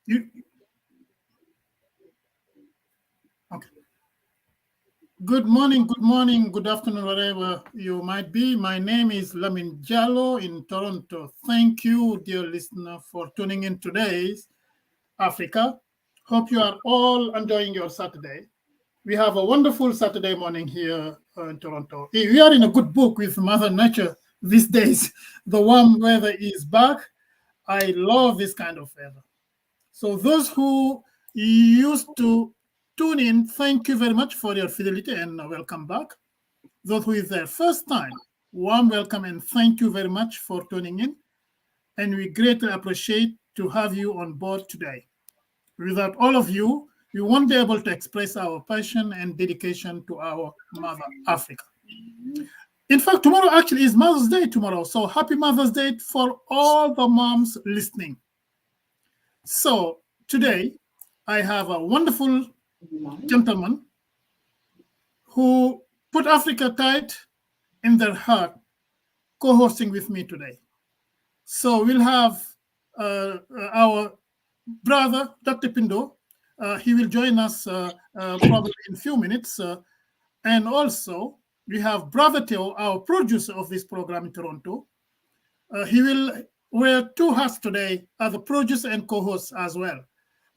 You, okay. Good morning, good afternoon, wherever you might be. My name is Lamine Diallo in Toronto. Thank you, dear listener, for tuning in today's Africa. Hope you are all enjoying your Saturday. We have a wonderful Saturday morning here in Toronto. We are in a good book with Mother Nature these days. The warm weather is back. I love this kind of weather. So those who used to tune in, thank you very much for your fidelity and welcome back. Those who is their first time, warm welcome and thank you very much for tuning in. And we greatly appreciate to have you on board today. Without all of you, we won't be able to express our passion and dedication to our mother Africa. In fact, tomorrow actually is Mother's Day tomorrow. So happy Mother's Day for all the moms listening. So today, I have a wonderful gentleman who put Africa tight in their heart, co-hosting with me today. So we'll have our brother, Dr. Pindo. He will join us probably in a few minutes. And also, we have Brother Theo, our producer of this program in Toronto. He will wear two hats today as a producer and co-host as well.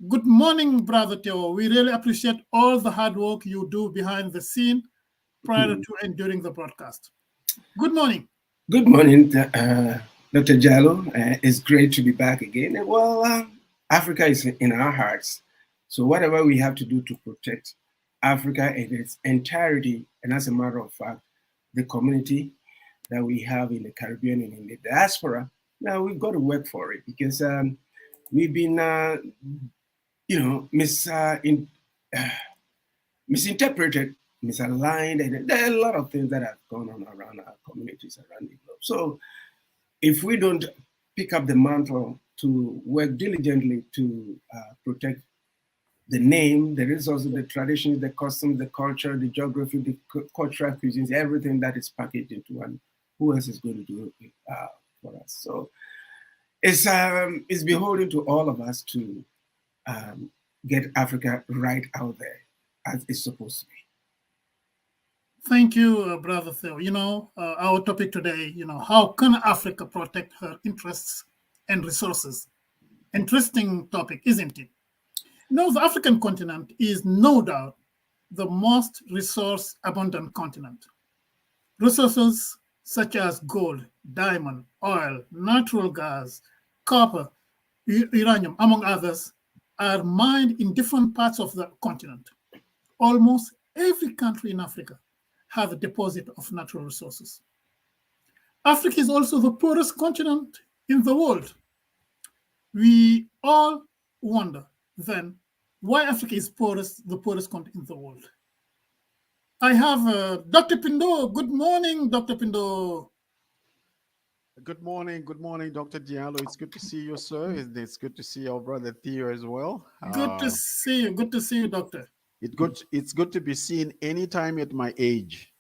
Good morning, Brother Theo. We really appreciate all the hard work you do behind the scene prior to and during the broadcast. Good morning. Good morning, Dr. Diallo. It's great to be back again. Well, Africa is in our hearts. So whatever we have to do to protect Africa in its entirety, and as a matter of fact, the community that we have in the Caribbean and in the diaspora, now we've got to work for it because we've been, misinterpreted, misaligned, and there are a lot of things that have gone on around our communities around the globe. So if we don't pick up the mantle to work diligently to protect the name, the resources, the traditions, the customs, the culture, the geography, the cultural cuisines, everything that is packaged into one, who else is going to do it for us? So it's beholden to all of us to get Africa right out there as it's supposed to be. Thank you, Brother Theo. Our topic today, how can Africa protect her interests and resources? Interesting topic, isn't it? The African continent is no doubt the most resource abundant continent. Resources such as gold, diamond, oil, natural gas, copper, uranium, among others, are mined in different parts of the continent. Almost every country in Africa have a deposit of natural resources. Africa is also the poorest continent in the world. We all wonder then why Africa is the poorest continent in the world. I have Dr. Pindo. Good morning, Dr. Pindo. Good morning, Dr. Diallo. It's good to see you, sir. It's good to see our brother Theo as well. Good to see you. Good to see you, Doctor. It's good to be seen anytime at my age.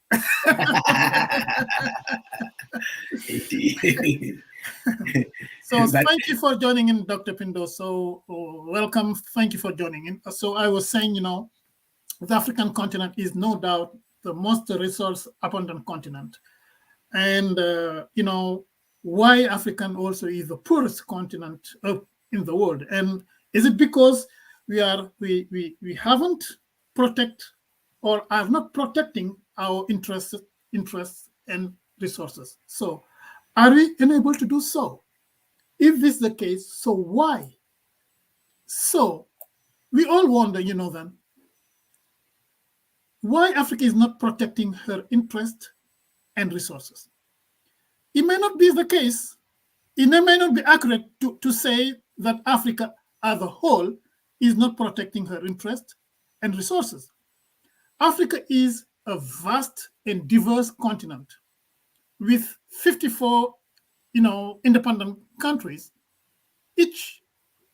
So thank you for joining in, Dr. Pindo. So welcome. Thank you for joining in. So I was saying, the African continent is no doubt the most resource abundant continent. And, why African also is the poorest continent in the world. And is it because we haven't protect or are not protecting our interests and resources? So are we unable to do so? If this is the case, so why? So we all wonder, then, why Africa is not protecting her interests and resources. It may not be the case. It may not be accurate to say that Africa as a whole is not protecting her interests and resources. Africa is a vast and diverse continent with 54, independent countries, each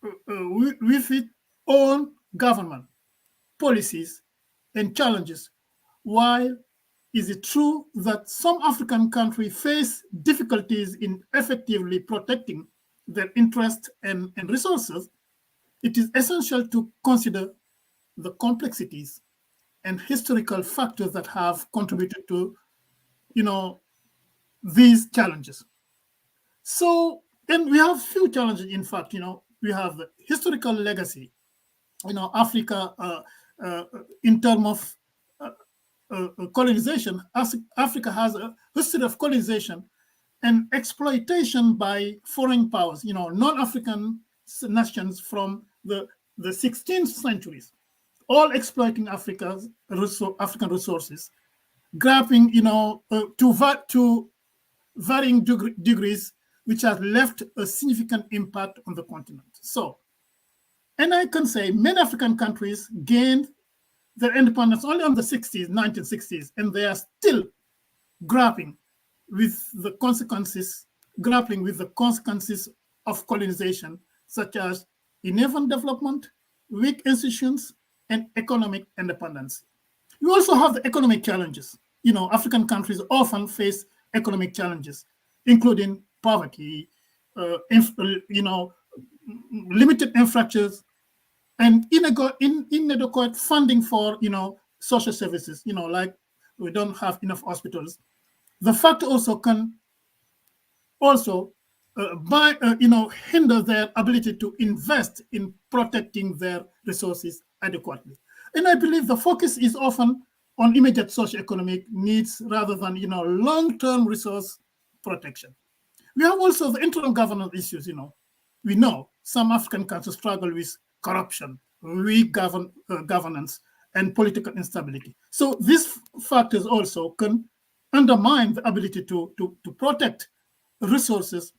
with its own government, policies, and challenges. While is it true that some African countries face difficulties in effectively protecting their interests and resources? it is essential to consider the complexities and historical factors that have contributed to, these challenges. So, and we have few challenges. In fact, we have the historical legacy. Africa, in terms of colonization, Africa has a history of colonization and exploitation by foreign powers, non-African nations from the 16th centuries, all exploiting African resources, grabbing, to varying degrees, which has left a significant impact on the continent. So, and I can say many African countries gained their independence only on the 1960s, and they are still grappling with the consequences of colonization, such as uneven development, weak institutions, and economic independence. We also have the economic challenges. African countries often face economic challenges, including poverty, limited infrastructures, and inadequate funding for social services. Like we don't have enough hospitals. The fact also can also hinder their ability to invest in protecting their resources adequately. And I believe the focus is often on immediate socio-economic needs rather than long-term resource protection. We have also the internal governance issues. We know some African countries struggle with corruption, weak governance, and political instability. So these factors also can undermine the ability to protect resources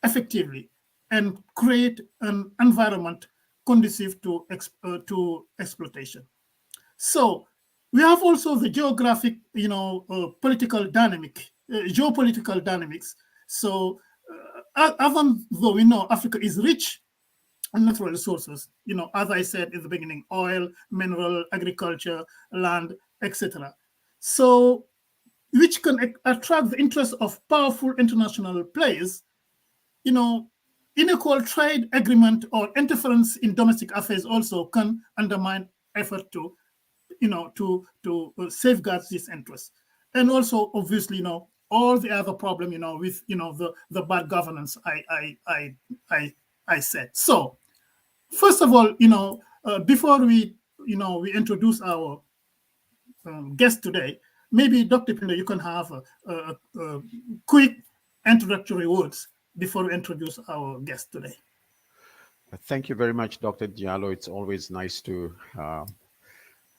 effectively and create an environment conducive to exploitation. So we have also the geopolitical dynamics. So even though we know Africa is rich in natural resources, as I said in the beginning, oil, mineral, agriculture, land, etc. So which can attract the interest of powerful international players, unequal trade agreement or interference in domestic affairs also can undermine effort to safeguard these interests. And also, obviously, all the other problem, with the bad governance I said. So first of all, before we introduce our guest today, maybe Dr. Pindo, you can have a quick introductory words before we introduce our guest today. Thank you very much, Dr. Diallo. It's always nice to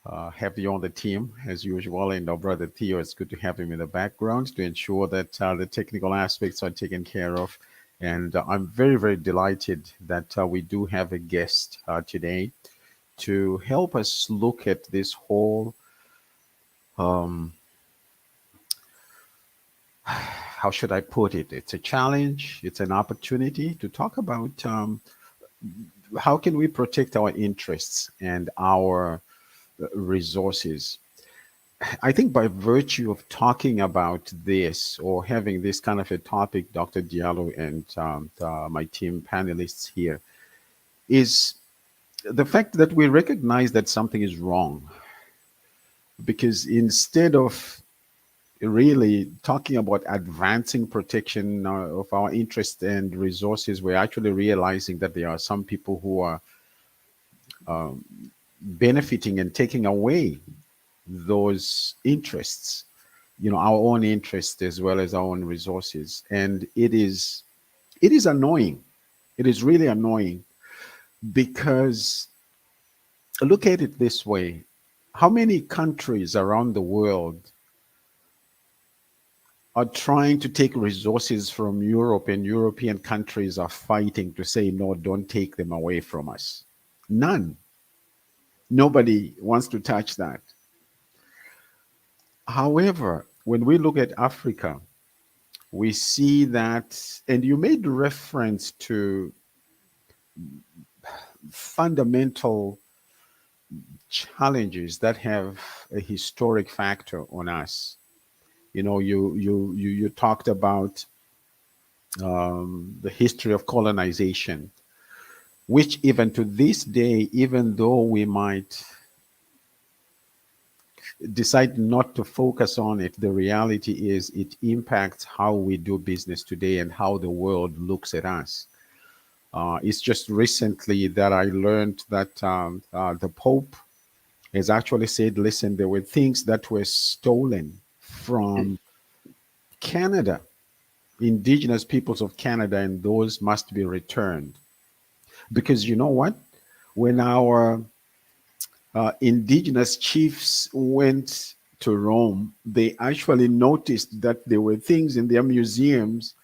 have you on the team as usual. And our brother Theo, it's good to have him in the background to ensure that the technical aspects are taken care of. And I'm very, very delighted that we do have a guest today to help us look at this whole, how should I put it? It's a challenge, it's an opportunity to talk about how can we protect our interests and our resources. I think by virtue of talking about this or having this kind of a topic, Dr. Diallo and my team panelists here, is the fact that we recognize that something is wrong. Because instead of really talking about advancing protection of our interests and resources, we're actually realizing that there are some people who are benefiting and taking away those interests, our own interests as well as our own resources. And it is annoying. It is really annoying because look at it this way. How many countries around the world are trying to take resources from Europe, and European countries are fighting to say, no, don't take them away from us? None. Nobody wants to touch that. However, when we look at Africa, we see that, and you made reference to fundamental challenges that have a historic factor on us. You talked about the history of colonization. which even to this day, even though we might decide not to focus on it, the reality is it impacts how we do business today and how the world looks at us. It's just recently that I learned that the Pope has actually said, listen, there were things that were stolen from Canada, indigenous peoples of Canada, and those must be returned. Because you know what? When our indigenous chiefs went to Rome, they actually noticed that there were things in their museums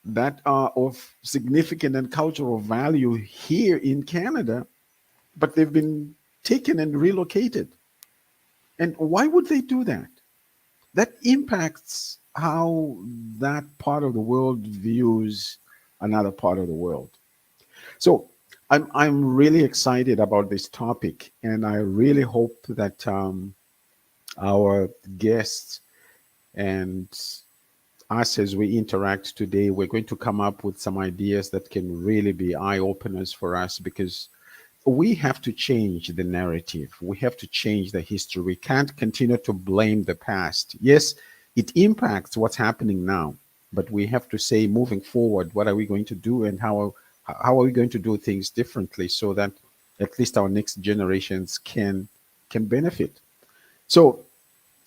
that are of significant and cultural value here in Canada, but they've been taken and relocated. And why would they do that? That impacts how that part of the world views another part of the world. So I'm really excited about this topic, and I really hope that our guests and us as we interact today, we're going to come up with some ideas that can really be eye openers for us, because we have to change the narrative. We have to change the history. We can't continue to blame the past. Yes, it impacts what's happening now, but we have to say, moving forward, what are we going to do, and how are we going to do things differently so that at least our next generations can benefit. So,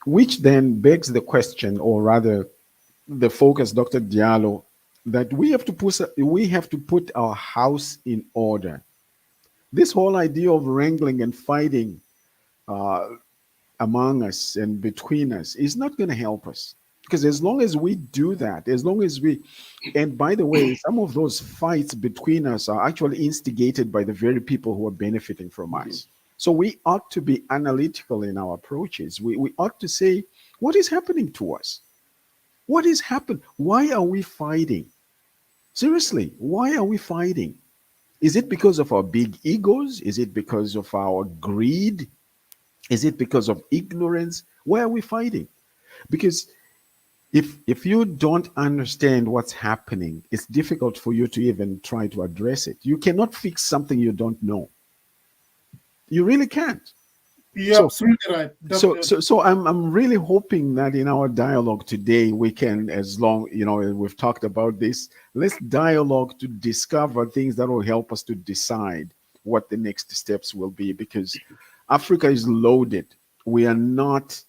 which then begs the question, or rather the focus, Dr. Diallo, that we have to put our house in order. This whole idea of wrangling and fighting uh, among us and between us is not going to help us, because as long as we do that, as long as we, and by the way, some of those fights between us are actually instigated by the very people who are benefiting from us. So we ought to be analytical in our approaches. We ought to say, what is happening to us? What is happening? Why are we fighting? Seriously, why are we fighting? Is it because of our big egos? Is it because of our greed? Is it because of ignorance? Why are we fighting? Because if you don't understand what's happening, it's difficult for you to even try to address it. You cannot fix something you don't know. You really can't. You're So absolutely right, so Doctor. so so I'm really hoping that in our dialogue today we can, as long, we've talked about this, let's dialogue to discover things that will help us to decide what the next steps will be, because Africa is loaded. We are not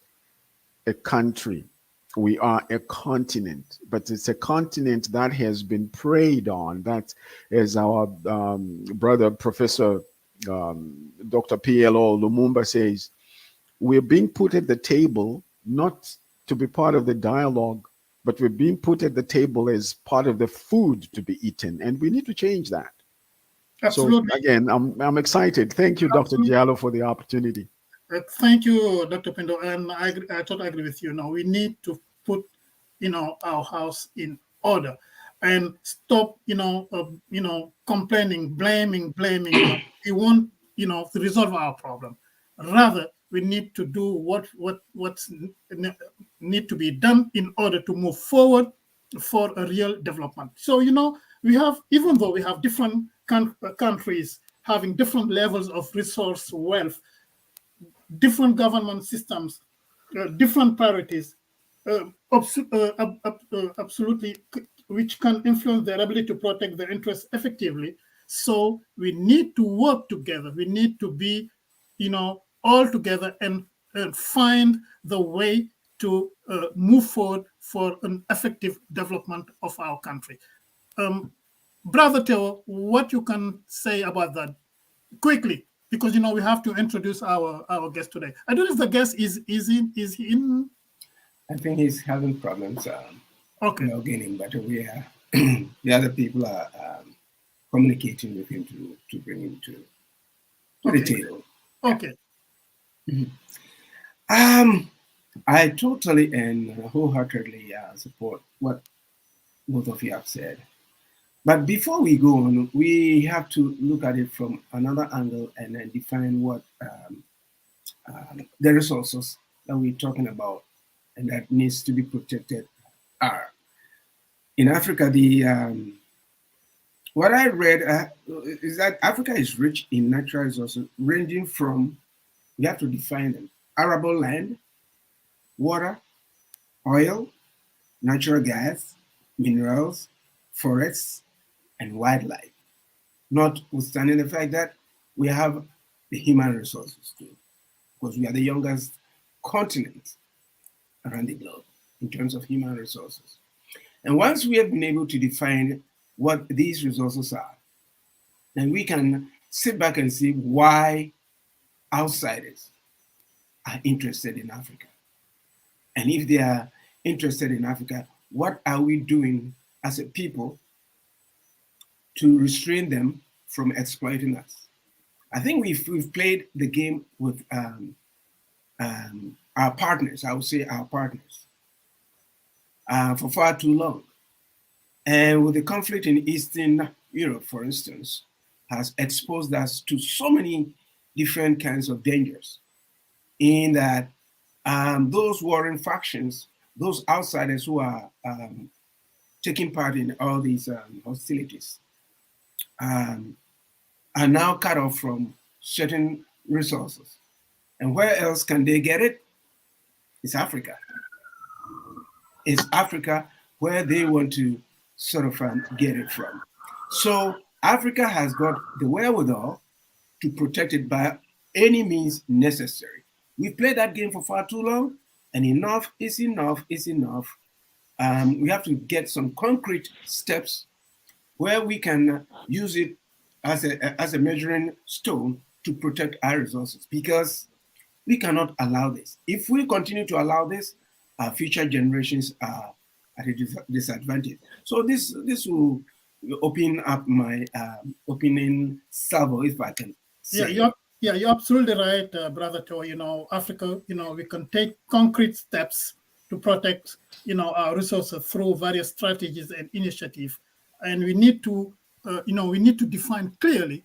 a country, we are a continent, but it's a continent that has been preyed on, that, as our brother Professor Dr. PLO Lumumba says, we're being put at the table not to be part of the dialogue, but we're being put at the table as part of the food to be eaten, and we need to change that. So Absolutely. again, I'm excited. Thank you, Dr. Absolutely. Diallo, for the opportunity. Thank you, Dr. Pindo, and I totally agree with you. Now we need to put, our house in order, and stop, complaining, blaming. We want, to resolve our problem. Rather, we need to do what's need to be done in order to move forward for a real development. So, we have, even though we have different countries having different levels of resource wealth, different government systems, different priorities, absolutely, which can influence their ability to protect their interests effectively. So we need to work together. We need to be, all together, and find the way to move forward for an effective development of our country. Brother Teo, what you can say about that quickly, because we have to introduce our guest today. I don't know if the guest is he in. I think he's having problems Okay, logging in, but we are the other people are communicating with him to bring him to the okay, table. okay. Um, I totally and wholeheartedly support what both of you have said. But before we go on, we have to look at it from another angle and then define what the resources that we're talking about and that needs to be protected are. In Africa, what I read is that Africa is rich in natural resources, ranging from, we have to define them, arable land, water, oil, natural gas, minerals, forests, and wildlife. Notwithstanding the fact that we have the human resources too, because we are the youngest continent around the globe in terms of human resources. And once we have been able to define what these resources are, then we can sit back and see why outsiders are interested in Africa. And if they are interested in Africa, what are we doing as a people to restrain them from exploiting us? I think we've played the game with our partners, I would say our partners, for far too long. And with the conflict in Eastern Europe, for instance, has exposed us to so many different kinds of dangers in that those warring factions, those outsiders who are taking part in all these hostilities, are now cut off from certain resources. And where else can they get it? It's Africa. It's Africa where they want to sort of get it from. So Africa has got the wherewithal to protect it by any means necessary. We've played that game for far too long, and enough is enough is enough. We have to get some concrete steps where we can use it as a measuring stone to protect our resources, because we cannot allow this. If we continue to allow this, our future generations are at a disadvantage. So this will open up my opening salvo, if I can say. You're absolutely right, Brother To. Africa, we can take concrete steps to protect, our resources through various strategies and initiatives. And we need to, define clearly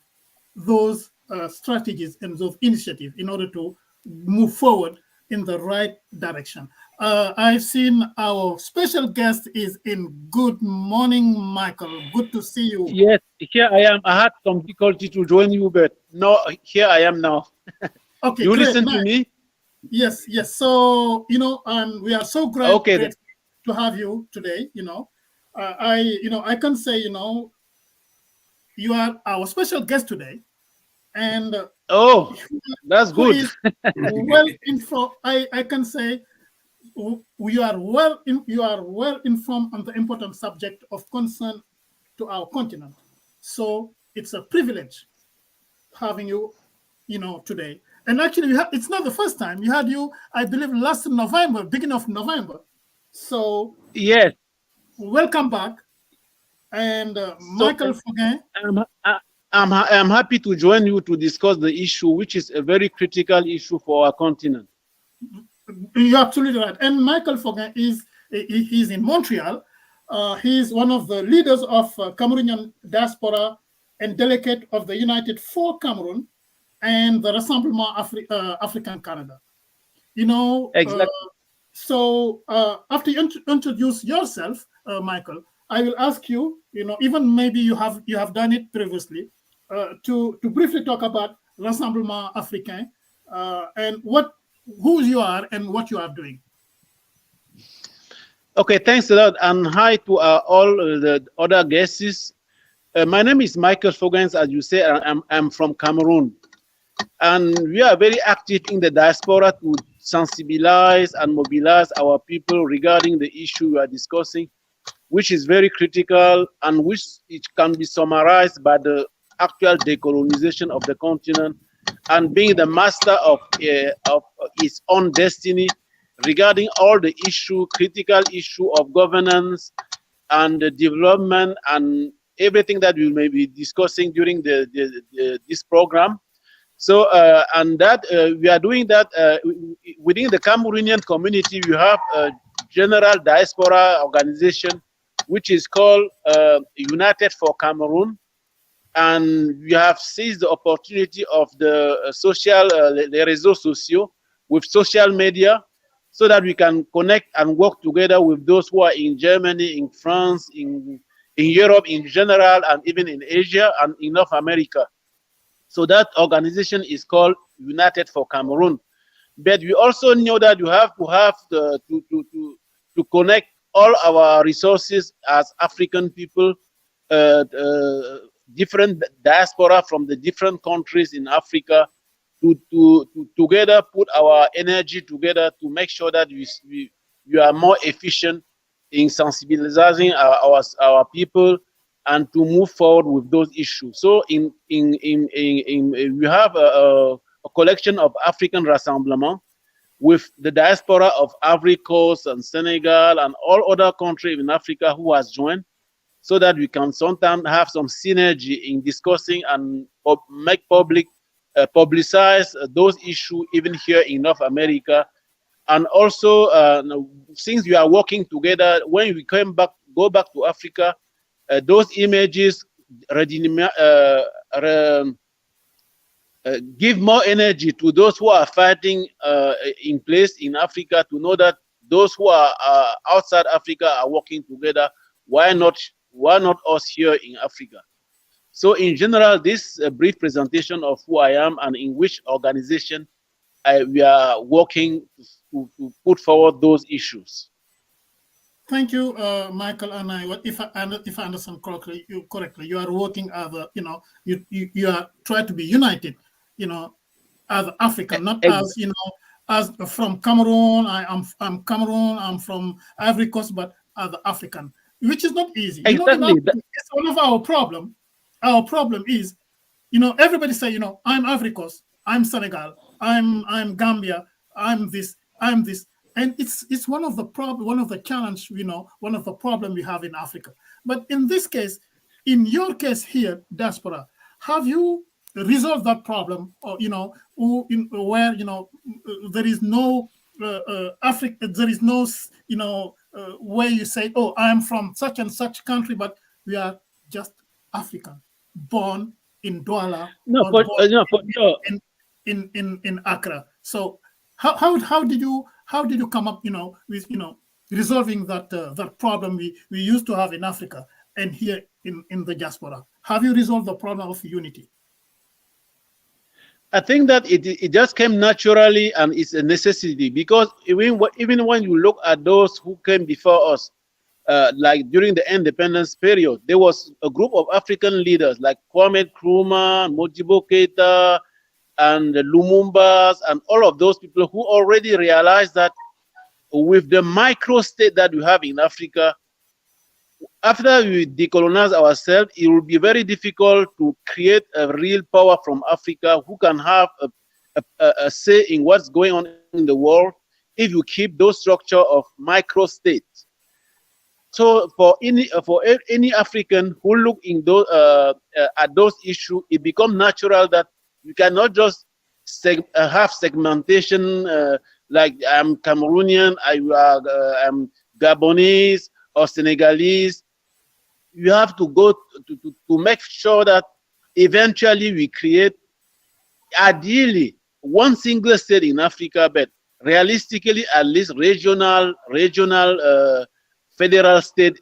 those strategies and those initiatives in order to move forward in the right direction. I've seen our special guest is in. Good morning, Michael. Good to see you. Yes, here I am. I had some difficulty to join you, but no, here I am now. Okay, you great. listen to me? Yes. So, we are so grateful to have you today. I can say, you are our special guest today. And that's good. Well info. I can say you are well informed on the important subject of concern to our continent. So it's a privilege having you, today. And actually, it's not the first time. We had you, I believe, last November, beginning of November. So yes, welcome back. And Michael Fogaing. I'm happy to join you to discuss the issue, which is a very critical issue for our continent. You're absolutely right. And Michael Fogaing he's in Montreal. He's one of the leaders of Cameroonian diaspora and delegate of the United for Cameroon and the Rassemblement African Canada. Exactly. So after you introduce yourself, Michael, I will ask you, even maybe you have done it previously, to briefly talk about Rassemblement Africain and who you are and what you are doing. Okay, thanks a lot, and hi to all the other guests. My name is Michael Fogaing, as you say. I'm from Cameroon, and we are very active in the diaspora to sensibilize and mobilize our people regarding the issue we are discussing, which is very critical and which it can be summarized by the actual decolonization of the continent and being the master of its own destiny regarding all the critical issue of governance and the development and everything that we may be discussing during this program. So, and that we are doing that within the Cameroonian community. We have a general diaspora organization which is called United for Cameroon, and we have seized the opportunity of the les réseaux sociaux with social media, so that we can connect and work together with those who are in Germany, in France, in in Europe in general, and even in Asia and in North America. So that organization is called United for Cameroon. But we also know that you have to have to connect all our resources as African people, different diaspora from the different countries in Africa, to together put our energy together to make sure that we are more efficient in sensibilizing our people and to move forward with those issues. So we have a collection of African Rassemblement with the diaspora of Ivory Coast and Senegal and all other countries in Africa who has joined, so that we can sometimes have some synergy in discussing and make public, publicize those issues even here in North America. And also, since we are working together, when we go back to Africa, those images give more energy to those who are fighting in place in Africa, to know that those who are outside Africa are working together. Why not us here in Africa? So in general, this brief presentation of who I am and in which organization we are working to put forward those issues. Thank you, Michael. And if I understand correctly, you are working as you are trying to be united, as African, not as as from Cameroon. I'm Cameroon. I'm from Ivory Coast, but as African, which is not easy. Exactly. It's one of our problem. Our problem is, everybody say, I'm Ivory Coast, I'm Senegal, I'm Gambia, I'm this, and it's one of the challenge, one of the problem we have in Africa. But in this case, in your case here, diaspora, have you resolved that problem, or where there is no Africa, there is no where you say, oh, I'm from such and such country, but we are just African, born in Douala, in Accra. So how did you come up with resolving that problem we used to have in Africa and here in the diaspora? Have you resolved the problem of unity? I think that it just came naturally, and it's a necessity, because even when you look at those who came before us, like during the independence period, there was a group of African leaders like Kwame Nkrumah, Modibo Keita, and the Lumumbas, and all of those people who already realized that with the micro state that we have in Africa, after we decolonize ourselves, it will be very difficult to create a real power from Africa who can have a say in what's going on in the world if you keep those structure of micro states. So for any African who look in those at those issues, it becomes natural that you cannot just have segmentation like I'm Cameroonian, I'm Gabonese or Senegalese. You have to go to make sure that eventually we create, ideally, one single state in Africa, but realistically at least regional federal state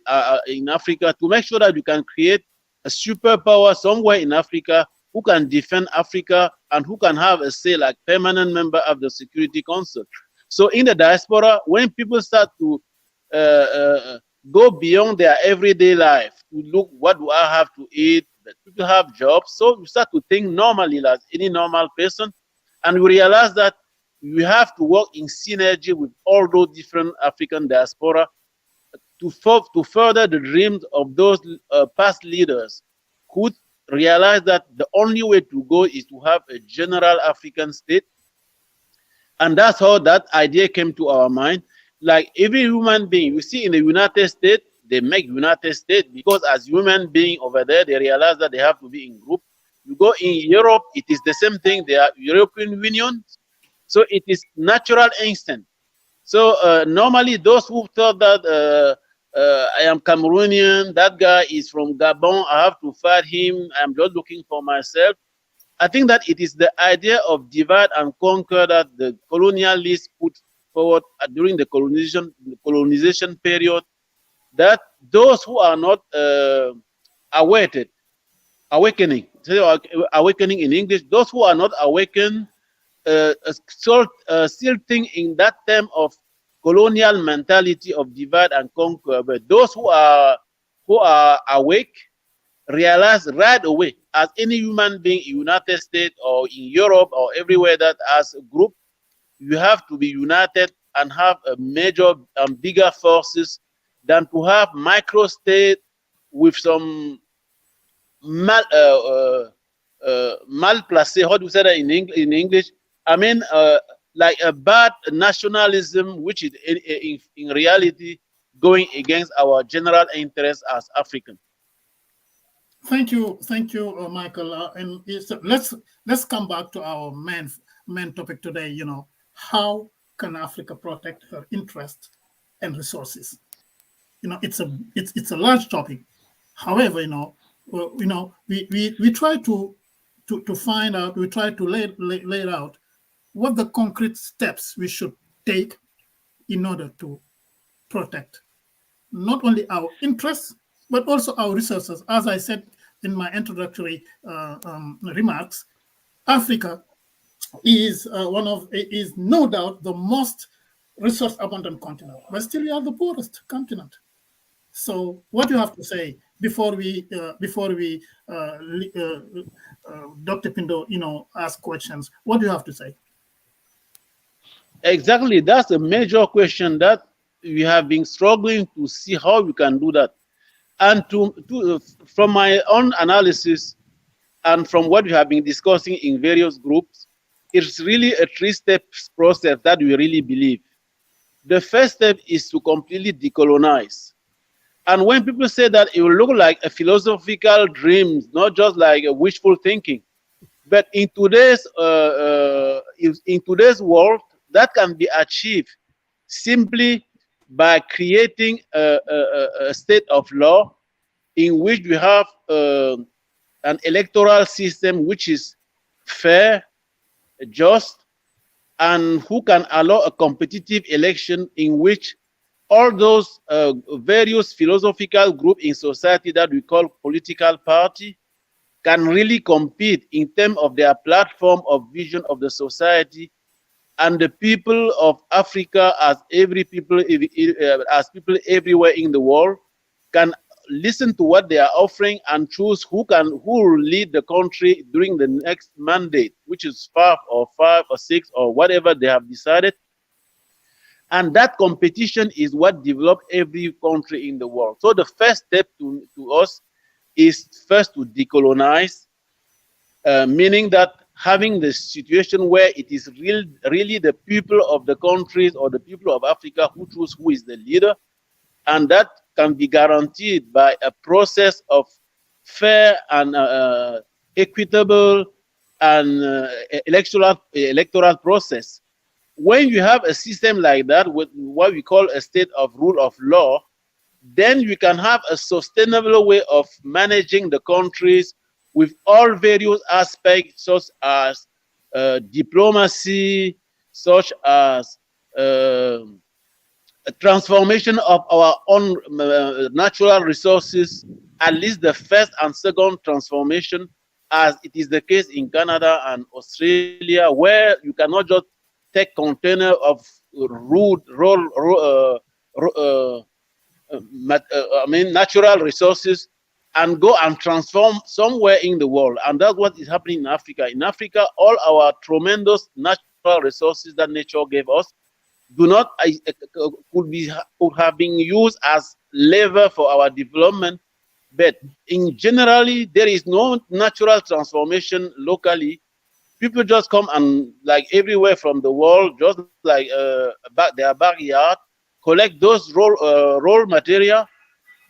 in Africa, to make sure that you can create a superpower somewhere in Africa who can defend Africa and who can have a say like permanent member of the Security Council. So in the diaspora, when people start to go beyond their everyday life to look, what do I have to eat? But people have jobs, so you start to think normally like any normal person, and we realize that we have to work in synergy with all those different African diaspora to further the dreams of those past leaders who realize that the only way to go is to have a general African state. And that's how that idea came to our mind. Like every human being, you see in the United States, they make United States because as human being over there, they realize that they have to be in group. You go in Europe, it is the same thing. They are European Union. So it is natural instinct. So normally those who thought that I am Cameroonian, that guy is from Gabon, I have to fight him, I'm just looking for myself. I think that it is the idea of divide and conquer that the colonialists put forward during the colonization period, that those who are not awakening, awakening in English, those who are not awakened still think in that term of colonial mentality of divide and conquer. But those who are awake realize right away, as any human being in United States or in Europe or everywhere, that as a group you have to be united and have a major and bigger forces than to have micro state with some mal mal placé. How do you say that in English? I mean, like a bad nationalism, which is in reality going against our general interest as African. Thank you, Michael. And let's come back to our main topic today. How can Africa protect her interests and resources? It's a large topic. However, we try to find out. We try to lay out what the concrete steps we should take in order to protect not only our interests but also our resources. As I said in my introductory remarks, Africa is no doubt the most resource abundant continent, but still we are the poorest continent. So, what do you have to say before we Dr. Pindo, ask questions? What do you have to say? Exactly, that's a major question that we have been struggling to see how we can do that. And from my own analysis and from what we have been discussing in various groups, it's really a three-step process that we really believe. The first step is to completely decolonize. And when people say that, it will look like a philosophical dream, not just like a wishful thinking. But in today's world, that can be achieved simply by creating a state of law in which we have an electoral system which is fair, just, and who can allow a competitive election in which all those various philosophical groups in society that we call political party can really compete in terms of their platform of vision of the society, and the people of Africa, as people everywhere in the world, can listen to what they are offering and choose who will lead the country during the next mandate, which is 5 or 6 or whatever they have decided. And that competition is what developed every country in the world. So the first step to us is first to decolonize, meaning that having the situation where it is really the people of the countries or the people of Africa who choose who is the leader, and that can be guaranteed by a process of fair and equitable and electoral process. When you have a system like that, with what we call a state of rule of law, then you can have a sustainable way of managing the countries with all various aspects, such as diplomacy, such as a transformation of our own natural resources, at least the first and second transformation, as it is the case in Canada and Australia, where you cannot just take container of natural resources and go and transform somewhere in the world. And that's what is happening in Africa. In Africa, all our tremendous natural resources that nature gave us could have been used as lever for our development. But in generally, there is no natural transformation locally. People just come and, like everywhere from the world, just like their backyard, collect those raw material,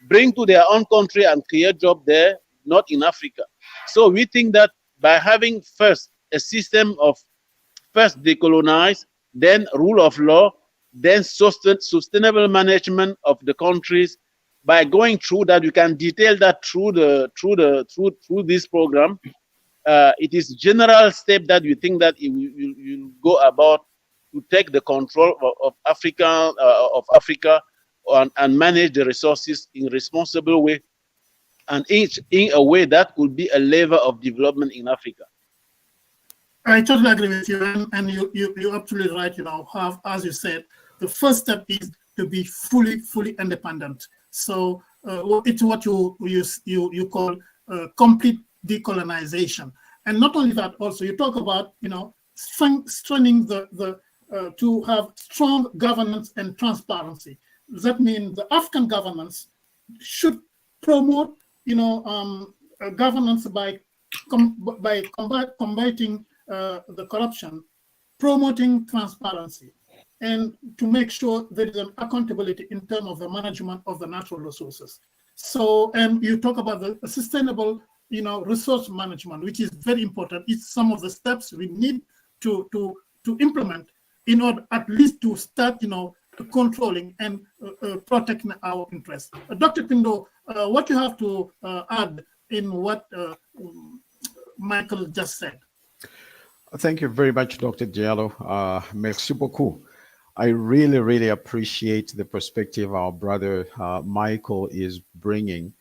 bring to their own country and create job there, not in Africa. So we think that by having first a system of first decolonize, then rule of law, then sustainable management of the countries, by going through that, you can detail that through this program. It is general step that you think that you go about to take the control of Africa and manage the resources in a responsible way, and each in a way that will be a lever of development in Africa. I totally agree with you, and you're absolutely right. Have, as you said, the first step is to be fully independent. So it's what you call complete decolonization, and not only that, also you talk about strengthening the to have strong governance and transparency. That means the African governments should promote governance by combating the corruption, promoting transparency, and to make sure there is an accountability in terms of the management of the natural resources. So, and you talk about the sustainable, resource management, which is very important. It's some of the steps we need to implement in order at least to start, controlling and protecting our interests. Dr. Pindo, what you have to add in what Michael just said? Thank you very much, Dr. Diallo. Merci beaucoup. I really appreciate the perspective our brother Michael is bringing.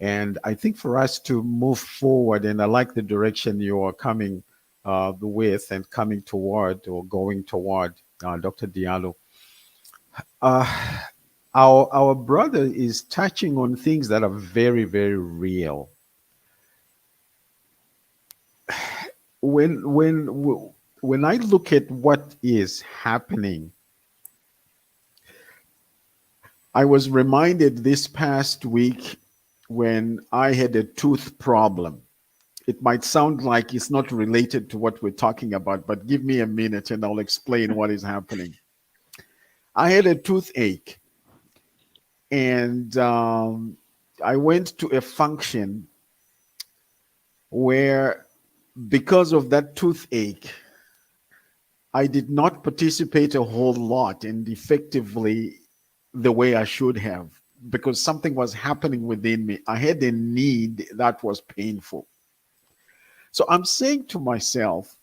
And I think for us to move forward, and I like the direction you are coming with and coming toward or going toward, Dr. Diallo. Our brother is touching on things that are very real. When I look at what is happening, I was reminded this past week when I had a tooth problem. It might sound like it's not related to what we're talking about, but give me a minute and I'll explain what is happening. I had a toothache, and I went to a function where, because of that toothache, I did not participate a whole lot and effectively the way I should have, because something was happening within me. I had a need that was painful. So I'm saying to myself,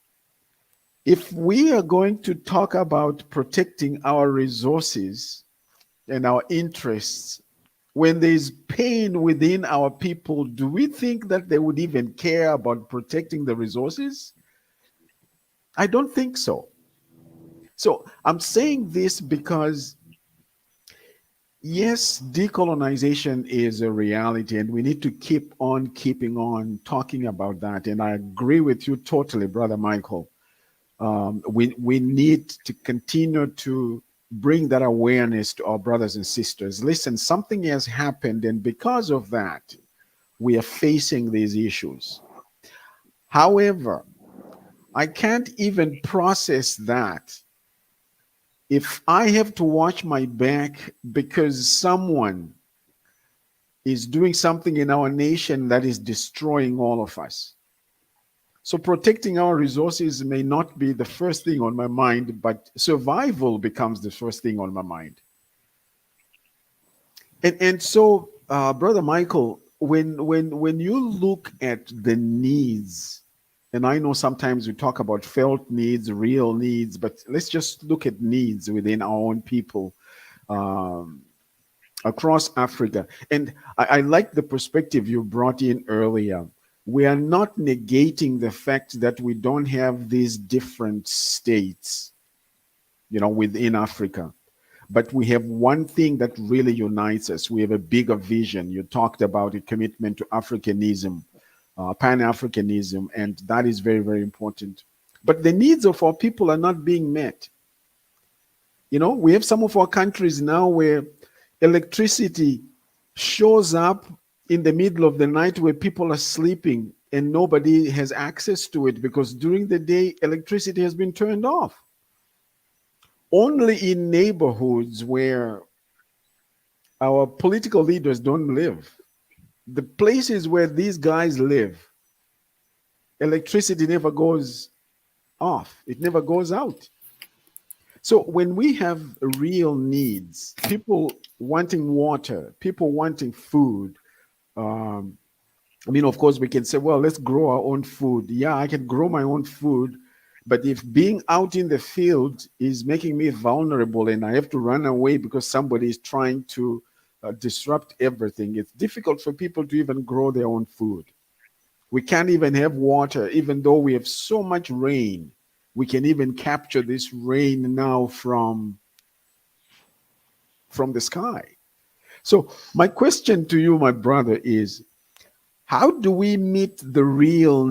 if we are going to talk about protecting our resources and our interests, when there's pain within our people, do we think that they would even care about protecting the resources? I don't think so. So I'm saying this because, yes, decolonization is a reality, and we need to keep on keeping on talking about that. And I agree with you totally, Brother Michael. We need to continue to bring that awareness to our brothers and sisters. Listen, something has happened, and because of that, we are facing these issues. However, I can't even process that if I have to watch my back because someone is doing something in our nation that is destroying all of us. So protecting our resources may not be the first thing on my mind, but survival becomes the first thing on my mind. And so, Brother Michael, when you look at the needs, and I know sometimes we talk about felt needs, real needs, but let's just look at needs within our own people across Africa. And I like the perspective you brought in earlier. We are not negating the fact that we don't have these different states, within Africa. But we have one thing that really unites us. We have a bigger vision. You talked about a commitment to Africanism, Pan-Africanism, and that is very important. But the needs of our people are not being met. We have some of our countries now where electricity shows up in the middle of the night where people are sleeping and nobody has access to it because during the day, electricity has been turned off. Only in neighborhoods where our political leaders don't live, the places where these guys live, electricity never goes off. It never goes out. So when we have real needs, people wanting water, people wanting food, of course, we can say, well, let's grow our own food. Yeah, I can grow my own food, But if being out in the field is making me vulnerable and I have to run away because somebody is trying to disrupt everything, it's difficult for people to even grow their own food. We can't even have water, even though we have so much rain. We can even capture this rain now from the sky. So my question to you, my brother, is how do we meet the real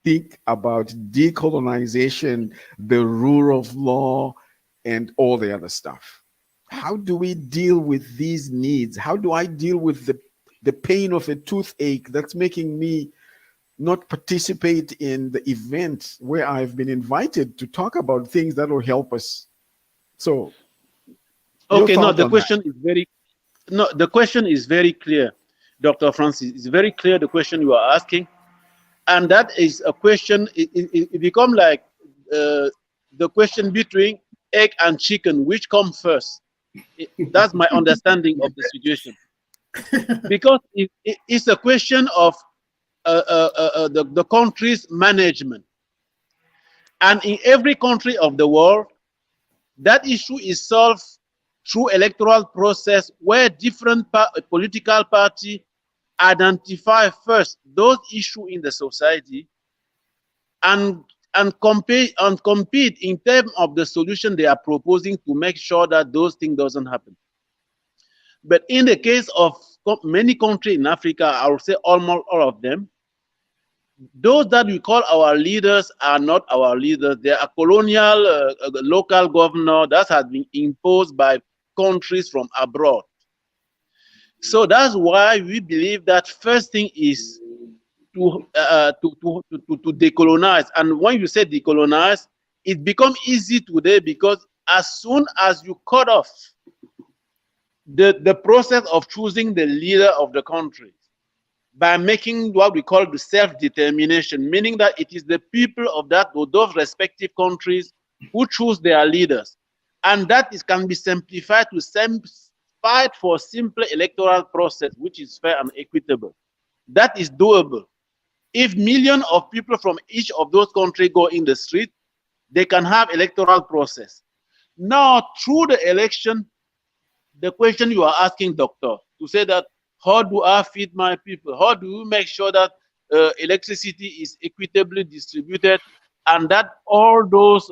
think about decolonization, the rule of law, and all the other stuff? How do we deal with these needs? How do I deal with the pain of a toothache that's making me not participate in the event where I've been invited to talk about things that will help us? So, okay, no, the question is very clear, Dr. Francis. It's very clear the question you are asking, and that is a question. It become like the question between egg and chicken, which come first. That's my understanding of the situation, because it's a question of the country's management. And in every country of the world, that issue is solved through electoral process where different political parties identify first those issues in the society and compete in terms of the solution they are proposing to make sure that those things doesn't happen. But in the case of many countries in Africa, I would say almost all of them, those that we call our leaders are not our leaders. They are colonial local governor that has been imposed by countries from abroad. So that's why we believe that first thing is to decolonize. And when you say decolonize, it becomes easy today because as soon as you cut off the process of choosing the leader of the country by making what we call the self-determination, meaning that it is the people of those respective countries who choose their leaders. And that can be simplified to fight for simple electoral process, which is fair and equitable. That is doable. If millions of people from each of those countries go in the street, they can have electoral process. Now, through the election, the question you are asking, doctor, to say that, how do I feed my people? How do you make sure that electricity is equitably distributed and that all those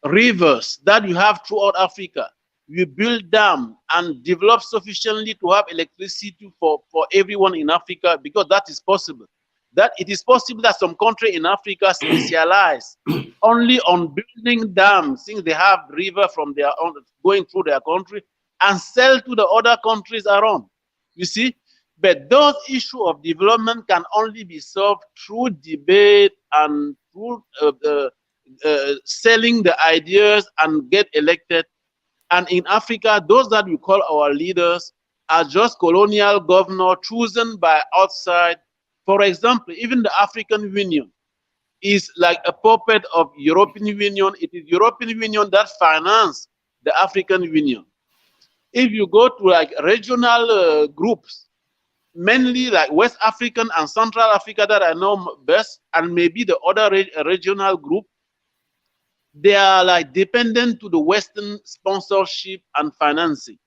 rivers that you have throughout Africa, you build them and develop sufficiently to have electricity for everyone in Africa, because that is possible. That it is possible that some country in Africa specialize only on building dams, since they have river from their own going through their country, and sell to the other countries around. You see, but those issues of development can only be solved through debate and through selling the ideas and get elected. And in Africa, those that we call our leaders are just colonial governors chosen by outside. For example, even the African Union is like a puppet of European Union. It is European Union that finance the African Union. If you go to like regional groups, mainly like West African and Central Africa that I know best, and maybe the other regional group, they are like dependent to the Western sponsorship and financing.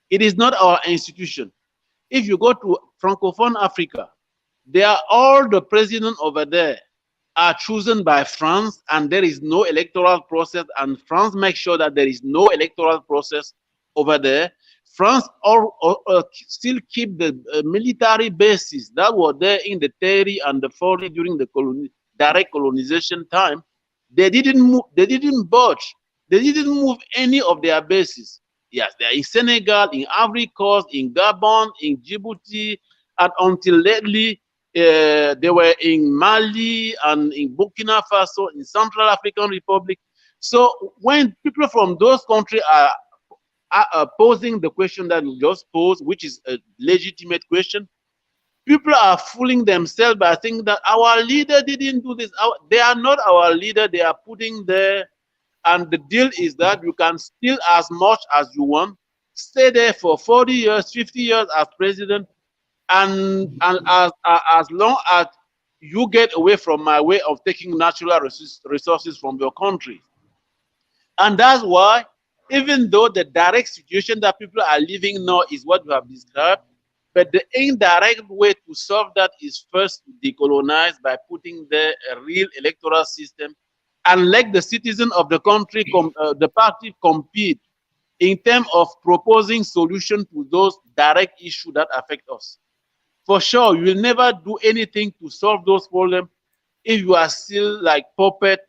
It is not our institution. If you go to Francophone Africa, they are all the president over there are chosen by France, and there is no electoral process, and France makes sure that there is no electoral process over there. France still keep the military bases that were there in the 30 and the 40 during the direct colonization time. They didn't move, they didn't budge, they didn't move any of their bases. Yes, they're in Senegal, in Ivory Coast, in Gabon, in Djibouti, and until lately, they were in Mali and in Burkina Faso, in Central African Republic. So when people from those countries are posing the question that you just posed, which is a legitimate question, people are fooling themselves by thinking that our leader didn't do this. They are not our leader. They are putting there, and the deal is that you can steal as much as you want, stay there for 40 years, 50 years as president, and as long as you get away from my way of taking natural resources from your country. And that's why, even though the direct situation that people are living now is what you have described, but the indirect way to solve that is first to decolonize by putting the real electoral system and let the citizen of the country, the party compete in terms of proposing solution to those direct issues that affect us. For sure, you will never do anything to solve those problems if you are still like puppet,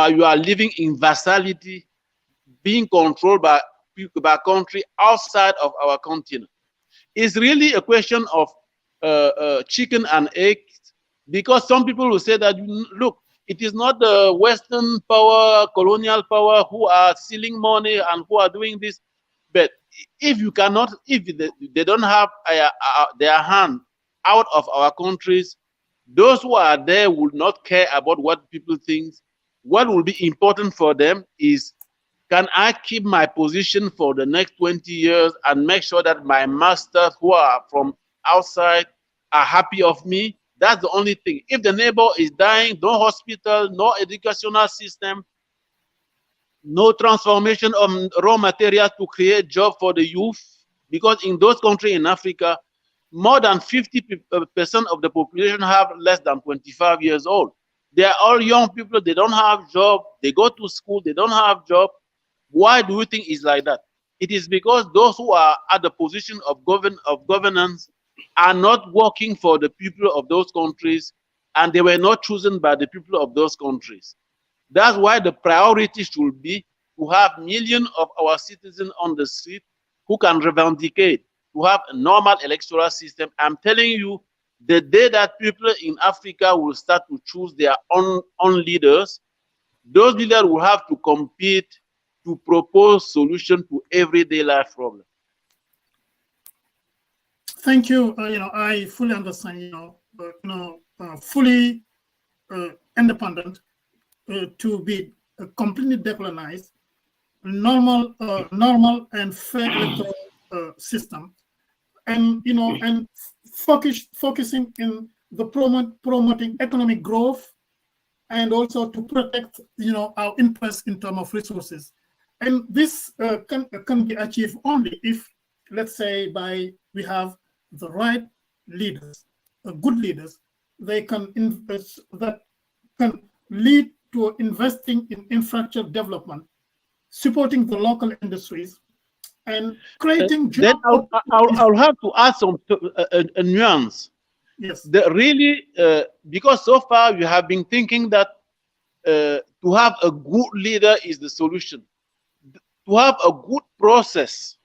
you are living in vassality, being controlled by people, by country outside of our continent. It's really a question of chicken and egg, because some people will say that, look, it is not the Western power, colonial power who are stealing money and who are doing this. But if you cannot, if they don't have their hand out of our countries, those who are there will not care about what people think. What will be important for them is, can I keep my position for the next 20 years and make sure that my masters who are from outside are happy of me? That's the only thing. If the neighbor is dying, no hospital, no educational system, no transformation of raw materials to create jobs for the youth, because in those countries in Africa, more than 50% of the population have less than 25 years old. They are all young people. They don't have job. They go to school. They don't have job. Why do you think it's like that? It is because those who are at the position of governance are not working for the people of those countries, and they were not chosen by the people of those countries. That's why the priority should be to have millions of our citizens on the street who can reivindicate, to have a normal electoral system. I'm telling you, the day that people in Africa will start to choose their own leaders, those leaders will have to compete to propose solution to everyday life problems. Thank you. I fully understand. Fully independent, to be completely decolonized, normal and fair electoral system, and and focusing in the promoting economic growth, and also to protect our interests in terms of resources. And this can be achieved only if, let's say, we have the right leaders, good leaders. They can invest, that can lead to investing in infrastructure development, supporting the local industries, and creating then jobs. I'll have to add some a nuance. Yes. Because so far you have been thinking that to have a good leader is the solution. To have a good process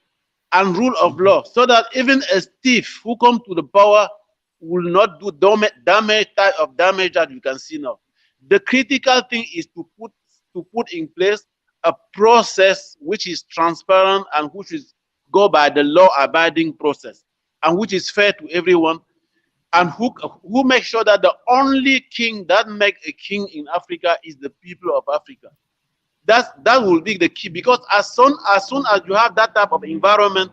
and rule of law, so that even a thief who comes to the power will not do type of damage that you can see now. The critical thing is to put in place a process which is transparent and which is go by the law-abiding process, and which is fair to everyone, and who makes sure that the only king that makes a king in Africa is the people of Africa. That will be the key, because as soon as you have that type of environment,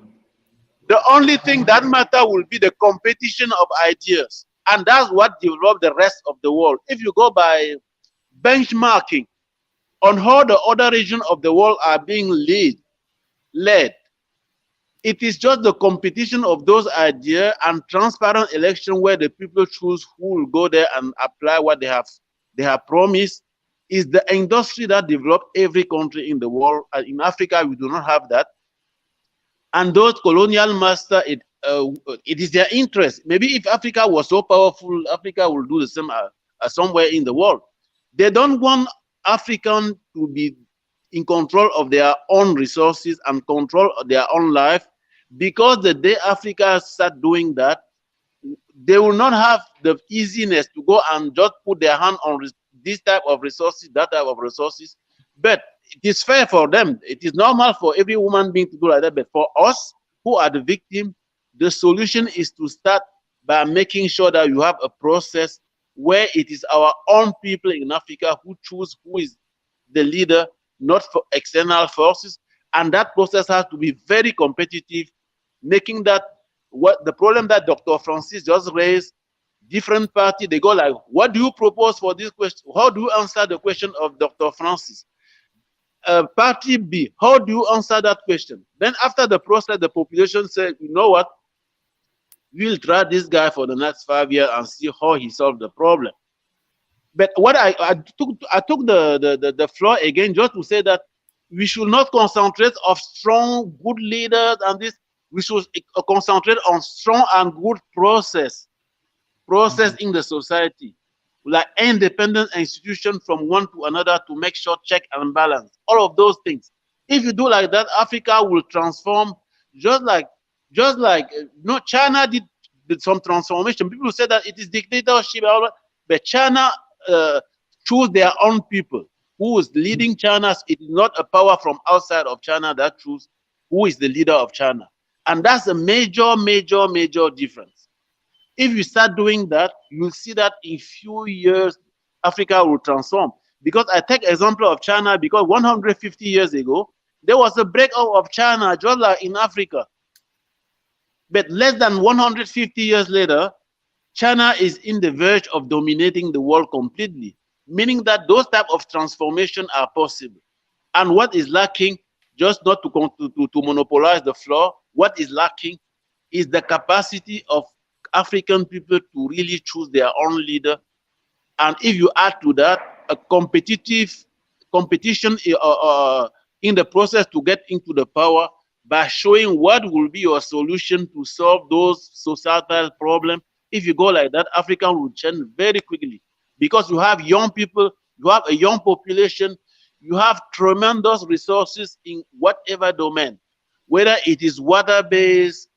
the only thing that matters will be the competition of ideas, and that's what developed the rest of the world. If you go by benchmarking on how the other regions of the world are being led, it is just the competition of those ideas and transparent election where the people choose who will go there and apply what they have promised, is the industry that developed every country in the world. And in Africa, we do not have that. And those colonial masters, it is their interest. Maybe if Africa was so powerful, Africa will do the same somewhere in the world. They don't want Africans to be in control of their own resources and control of their own life, because the day Africa start doing that, they will not have the easiness to go and just put their hand on this type of resources, that type of resources. But it is fair for them. It is normal for every human being to do like that. But for us who are the victim, the solution is to start by making sure that you have a process where it is our own people in Africa who choose who is the leader, not for external forces. And that process has to be very competitive, making that what the problem that Dr. Francis just raised, different party, they go like, what do you propose for this question? How do you answer the question of Dr. Francis? Party B, how do you answer that question? Then after the process, the population said, you know what? We'll try this guy for the next 5 years and see how he solved the problem. But what I took the floor again just to say that we should not concentrate on strong, good leaders and this. We should concentrate on strong and good process in the society, like independent institution from one to another to make sure check and balance. All of those things. If you do like that, Africa will transform just like China did some transformation. People say that it is dictatorship, but China choose their own people. Who is leading China? It is not a power from outside of China that choose who is the leader of China. And that's a major difference. If you start doing that, you'll see that in few years, Africa will transform. Because I take example of China, because 150 years ago, there was a breakout of China just like in Africa. But less than 150 years later, China is in the verge of dominating the world completely, meaning that those type of transformation are possible. And what is lacking, just not to monopolize the floor, what is lacking is the capacity of African people to really choose their own leader. And if you add to that a competition in the process to get into the power by showing what will be your solution to solve those societal problems, if you go like that, Africa will change very quickly because you have young people, you have a young population, you have tremendous resources in whatever domain, whether it is water-based,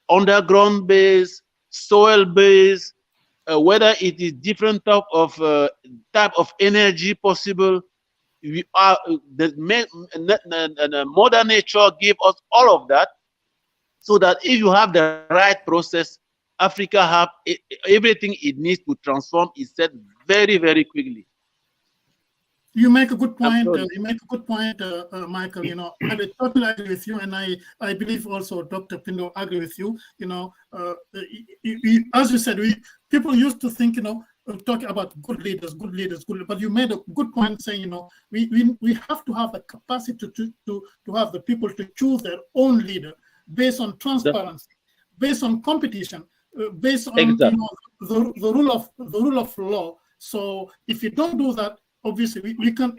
underground-based, soil-based, whether it is different type of energy possible. We are the modern nature give us all of that, so that if you have the right process, Africa have everything it needs to transform itself very quickly. You make a good point. Michael. You know, I totally agree with you, and I believe also Dr. Pindo agree with you. You know, as you said, people used to think, you know, talk about good leaders, but you made a good point saying, you know, we have to have a capacity to have the people to choose their own leader based on transparency, based on competition, based on you know, the rule of law. So if you don't do that, obviously we can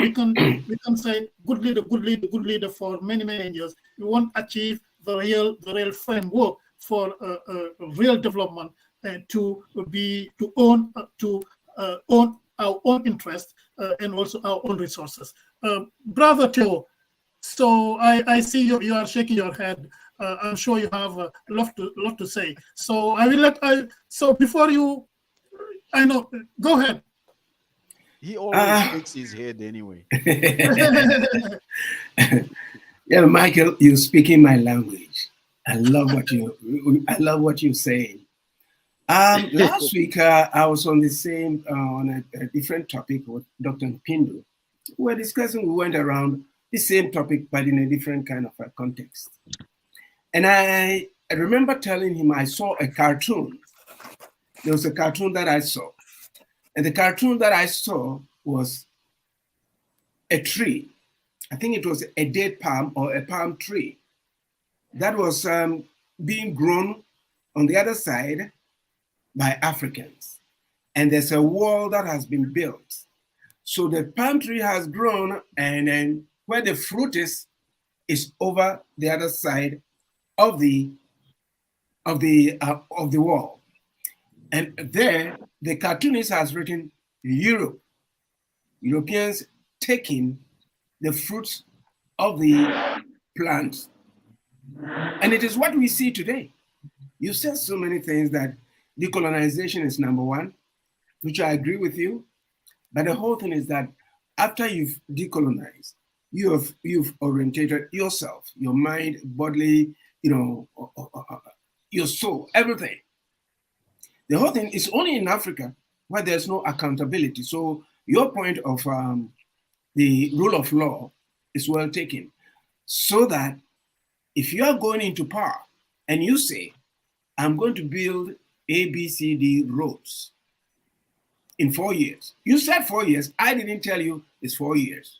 say good leader for many years. We won't achieve the real framework for real development to own our own interests and also our own resources. Brother Theo, so I see you are shaking your head. I'm sure you have a lot to say. So I will so before you, I know, go ahead. He always shakes his head anyway. Yeah, Michael, you're speaking my language. I love what you're saying. Last week, I was on the same on a different topic with Dr. Pindo. We went around the same topic, but in a different kind of a context. And I remember telling him I saw a cartoon. There was a cartoon that I saw. And the cartoon that I saw was a tree. I think it was a date palm or a palm tree that was being grown on the other side by Africans. And there's a wall that has been built. So the palm tree has grown, and then where the fruit is over the other side of the wall. And there, the cartoonist has written Europe. Europeans taking the fruits of the plants. And it is what we see today. You said so many things that decolonization is number one, which I agree with you. But the whole thing is that after you've decolonized, you've orientated yourself, your mind, bodily, you know, your soul, everything. The whole thing is only in Africa where there's no accountability. So your point of the rule of law is well taken. So that if you are going into power and you say, I'm going to build ABCD roads in 4 years. You said 4 years. I didn't tell you it's 4 years.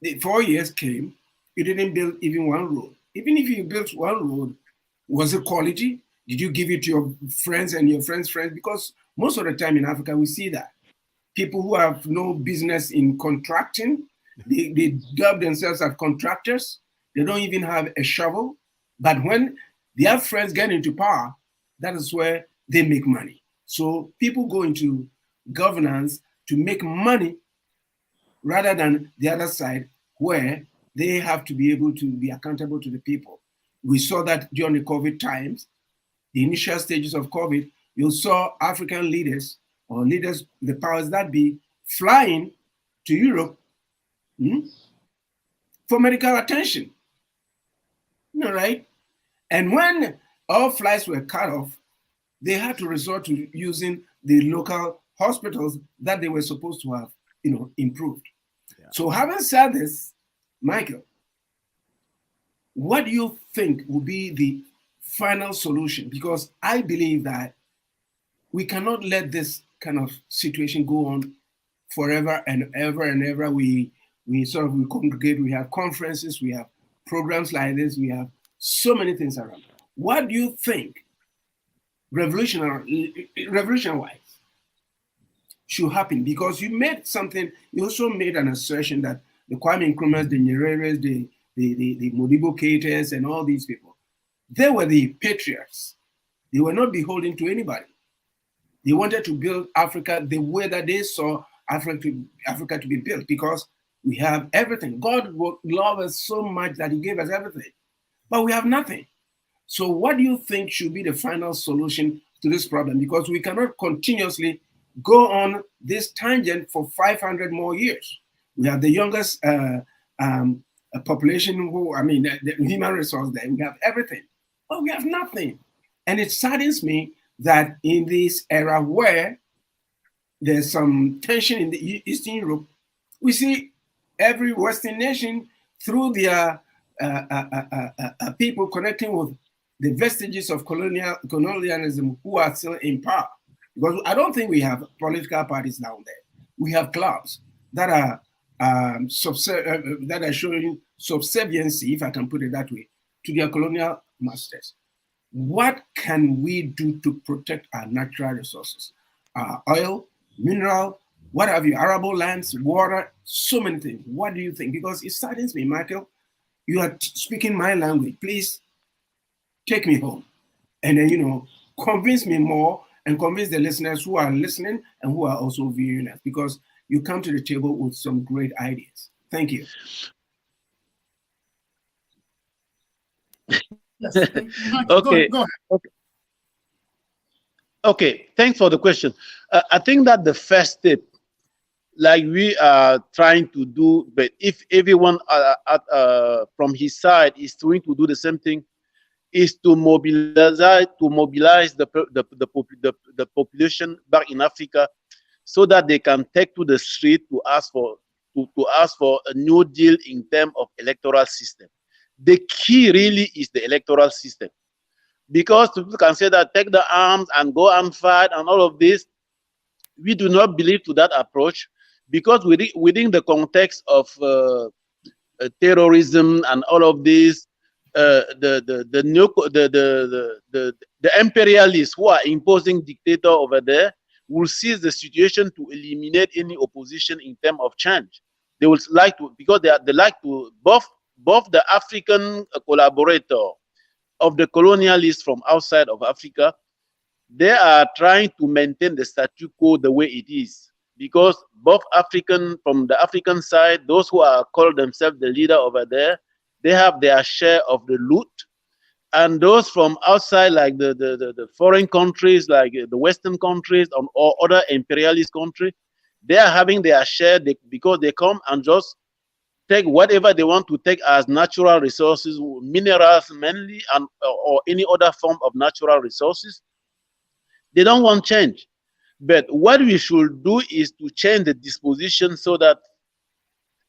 The 4 years came, you didn't build even one road. Even if you built one road, was it quality? Did you give it to your friends and your friends' friends? Because most of the time in Africa, we see that. People who have no business in contracting, they dub themselves as contractors. They don't even have a shovel. But when their friends get into power, that is where they make money. So people go into governance to make money rather than the other side where they have to be able to be accountable to the people. We saw that during the COVID times, the initial stages of COVID, you saw African leaders or leaders, the powers that be, flying to Europe for medical attention. You know, right? And when all flights were cut off, they had to resort to using the local hospitals that they were supposed to have, improved. Yeah. So having said this, Michael, what do you think will be the final solution? Because I believe that we cannot let this kind of situation go on forever and ever and ever. We congregate, we have conferences, we have programs like this, we have so many things around. What do you think, revolution-wise, should happen? Because you also made an assertion that the Kwame Nkrumahs, the Nyereres, the Modibo Keïtas, and all these people, they were the patriots. They were not beholden to anybody. They wanted to build Africa the way that they saw Africa to be built, because we have everything. God loved us so much that he gave us everything, but we have nothing. So what do you think should be the final solution to this problem? Because we cannot continuously go on this tangent for 500 more years. We have the youngest population the human resource there. We have everything, but we have nothing. And it saddens me that in this era where there's some tension in the Eastern Europe, we see every Western nation through their people connecting with the vestiges of colonialism who are still in power. Because I don't think we have political parties down there. We have clubs that are showing subserviency, if I can put it that way, to their colonial masters. What can we do to protect our natural resources? Oil, mineral, what have you, arable lands, water, so many things. What do you think? Because it saddens me, Michael. You are speaking my language. Please take me home. And then, convince me more and convince the listeners who are listening and who are also viewing us, because you come to the table with some great ideas. Thank you. Yes. Okay. Go ahead. Okay. Thanks for the question. I think that the first step, like we are trying to do, but if everyone from his side is trying to do the same thing, is to mobilize the population back in Africa, so that they can take to the street to ask for a new deal in terms of electoral system. The key really is the electoral system, because people can say that take the arms and go and fight and all of this. We do not believe to that approach, because within the context of terrorism and all of this, the imperialists who are imposing dictator over there will seize the situation to eliminate any opposition in terms of change. They would like to, because they like to, both the African collaborator of the colonialists from outside of Africa, they are trying to maintain the status quo the way it is. Because both from the African side, those who are called themselves the leader over there, they have their share of the loot. And those from outside, like the foreign countries, like the Western countries or other imperialist countries, they are having their share because they come and just take whatever they want to take as natural resources, minerals mainly, or any other form of natural resources. They don't want change. But what we should do is to change the disposition so that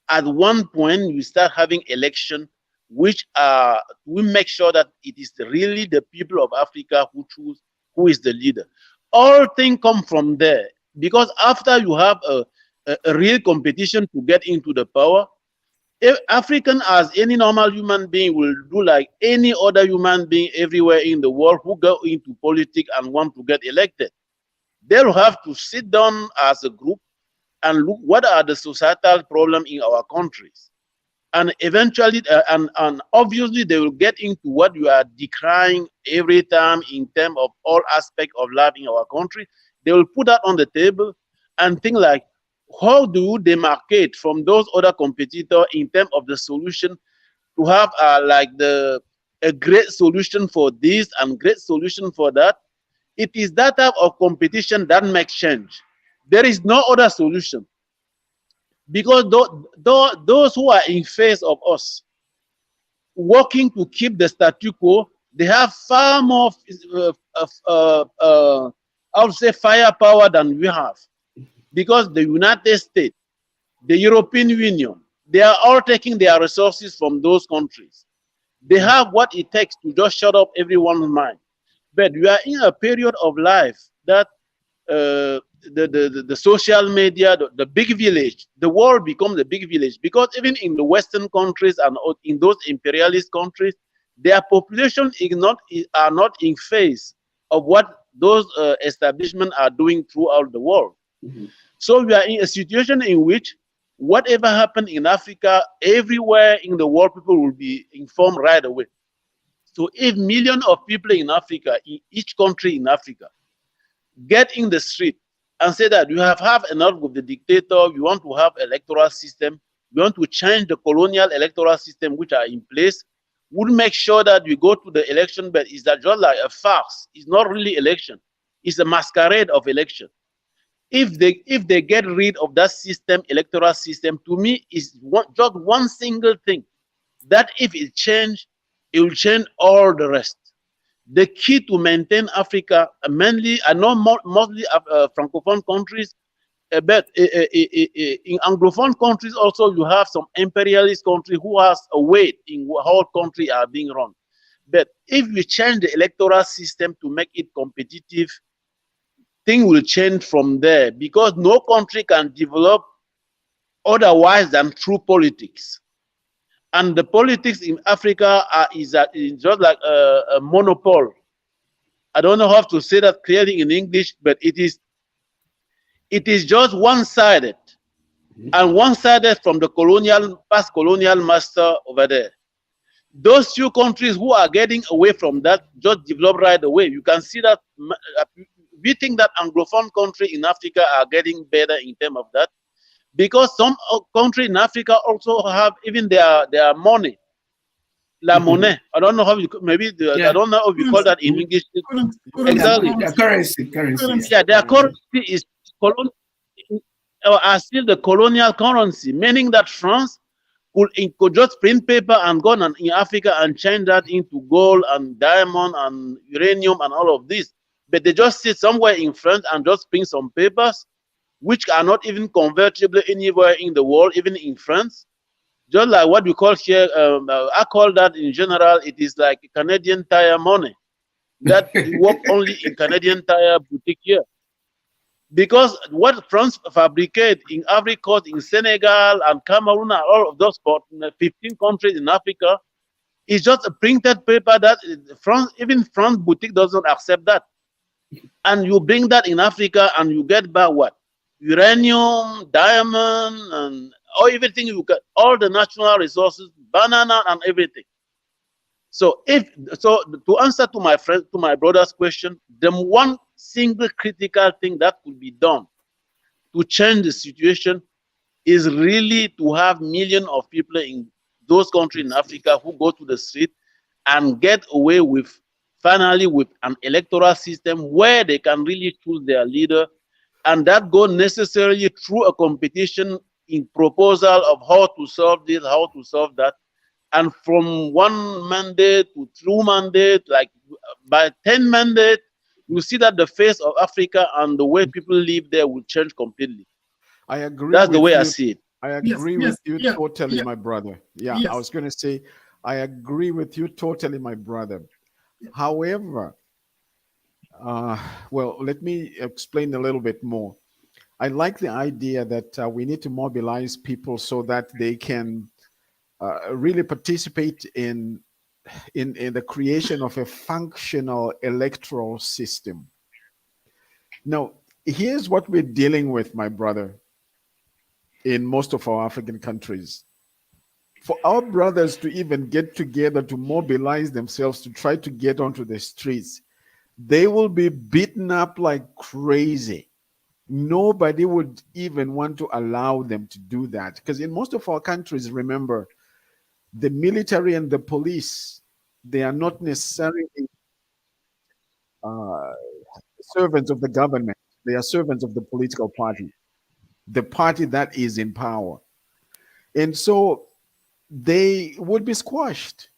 at one point we start having election which we make sure that it is really the people of Africa who choose who is the leader. All things come from there, because after you have a real competition to get into the power, if African, as any normal human being, will do like any other human being everywhere in the world who go into politics and want to get elected. They'll have to sit down as a group and look what are the societal problems in our countries. And eventually, and obviously, they will get into what you are decrying every time in terms of all aspects of life in our country. They will put that on the table and think like, how do you demarcate from those other competitors in terms of the solution to have like a great solution for this and great solution for that? It is that type of competition that makes change. There is no other solution, because those who are in face of us working to keep the status quo, they have far more I would say firepower than we have, because the United States, the European Union, they are all taking their resources from those countries. They have what it takes to just shut up everyone's mind. But we are in a period of life that the social media, the big village, the world becomes the big village, because even in the Western countries and in those imperialist countries, their population are not in phase of what those establishments are doing throughout the world. Mm-hmm. So we are in a situation in which whatever happened in Africa, everywhere in the world, people will be informed right away. So if millions of people in Africa, in each country in Africa, get in the street and say that you have enough with the dictator, you want to have electoral system, you want to change the colonial electoral system which are in place, we'll make sure that we go to the election, but it's just like a farce. It's not really election. It's a masquerade of election. If they get rid of that system, electoral system, to me, is just one single thing, that if it change, it will change all the rest. The key to maintain Africa, mainly, I know mostly Francophone countries, but in Anglophone countries also, you have some imperialist country who has a weight in how countries are being run. But if we change the electoral system to make it competitive, things will change from there, because no country can develop otherwise than through politics. And the politics in Africa is just like a monopoly. I don't know how to say that clearly in English, but it is just one-sided, and one-sided from the past colonial master over there. Those few countries who are getting away from that just develop right away. You can see that we think that Anglophone countries in Africa are getting better in terms of that, because some countries in Africa also have even their money, la monnaie. I don't know how you I don't know if you call that in English. Exactly. Yeah, currency. Yeah, their currency is are still the colonial currency, meaning that France could just print paper and go in Africa and change that into gold and diamond and uranium and all of this. But they just sit somewhere in France and just print some papers, which are not even convertible anywhere in the world, even in France. Just like what we call here, I call that in general, it is like Canadian Tire money. That work only in Canadian Tire boutique here. Because what France fabricate in Ivory Coast, in Senegal and Cameroon and all of those 15 countries in Africa, is just a printed paper that even France boutique doesn't accept that. And you bring that in Africa and you get back what? Uranium, diamond, and everything you get, all the natural resources, banana and everything. So to answer to my brother's question, the one single critical thing that could be done to change the situation is really to have millions of people in those countries in Africa who go to the street and get away with finally with an electoral system where they can really choose their leader, and that go necessarily through a competition in proposal of how to solve this, how to solve that. And from one mandate to 2 mandate, like by 10 mandate, you see that the face of Africa and the way people live there will change completely. I agree. That's the way I see it. I agree with you totally, my brother. Yeah, I was going to say, I agree with you totally, my brother. However, well, let me explain a little bit more. I like the idea that we need to mobilize people so that they can really participate in the creation of a functional electoral system. Now, here's what we're dealing with, my brother, in most of our African countries. For our brothers to even get together to mobilize themselves to try to get onto the streets, they will be beaten up like crazy. Nobody would even want to allow them to do that. Because in most of our countries, remember, the military and the police, they are not necessarily servants of the government. They are servants of the political party, the party that is in power. And so they would be squashed.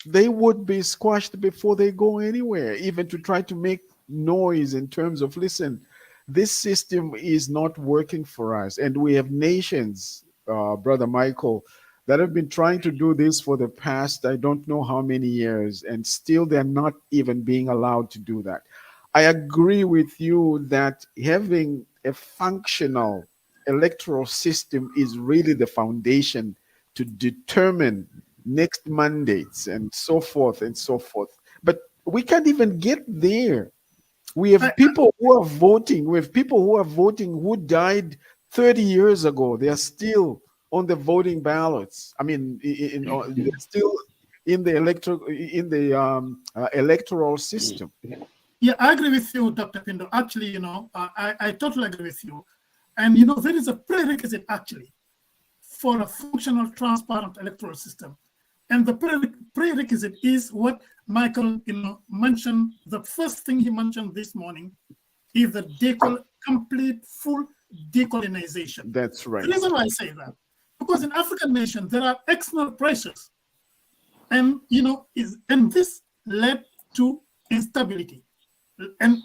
They would be squashed before they go anywhere, even to try to make noise in terms of, listen, this system is not working for us. And we have nations, Brother Michael, that have been trying to do this for the past, I don't know how many years, and still they're not even being allowed to do that. I agree with you that having a functional electoral system is really the foundation to determine next mandates and so forth and so forth. But we can't even get there. We have people who are voting. We have people who are voting who died 30 years ago. They are still on the voting ballots. I mean, they're still in the electoral system. Yeah, I agree with you, Dr. Pindo. Actually, I totally agree with you. And, there is a prerequisite, actually, for a functional, transparent electoral system. And the prerequisite is what Michael, mentioned. The first thing he mentioned this morning is the complete, full decolonization. That's right. The reason why I say that, because in African nations, there are external pressures. And, and this led to instability and,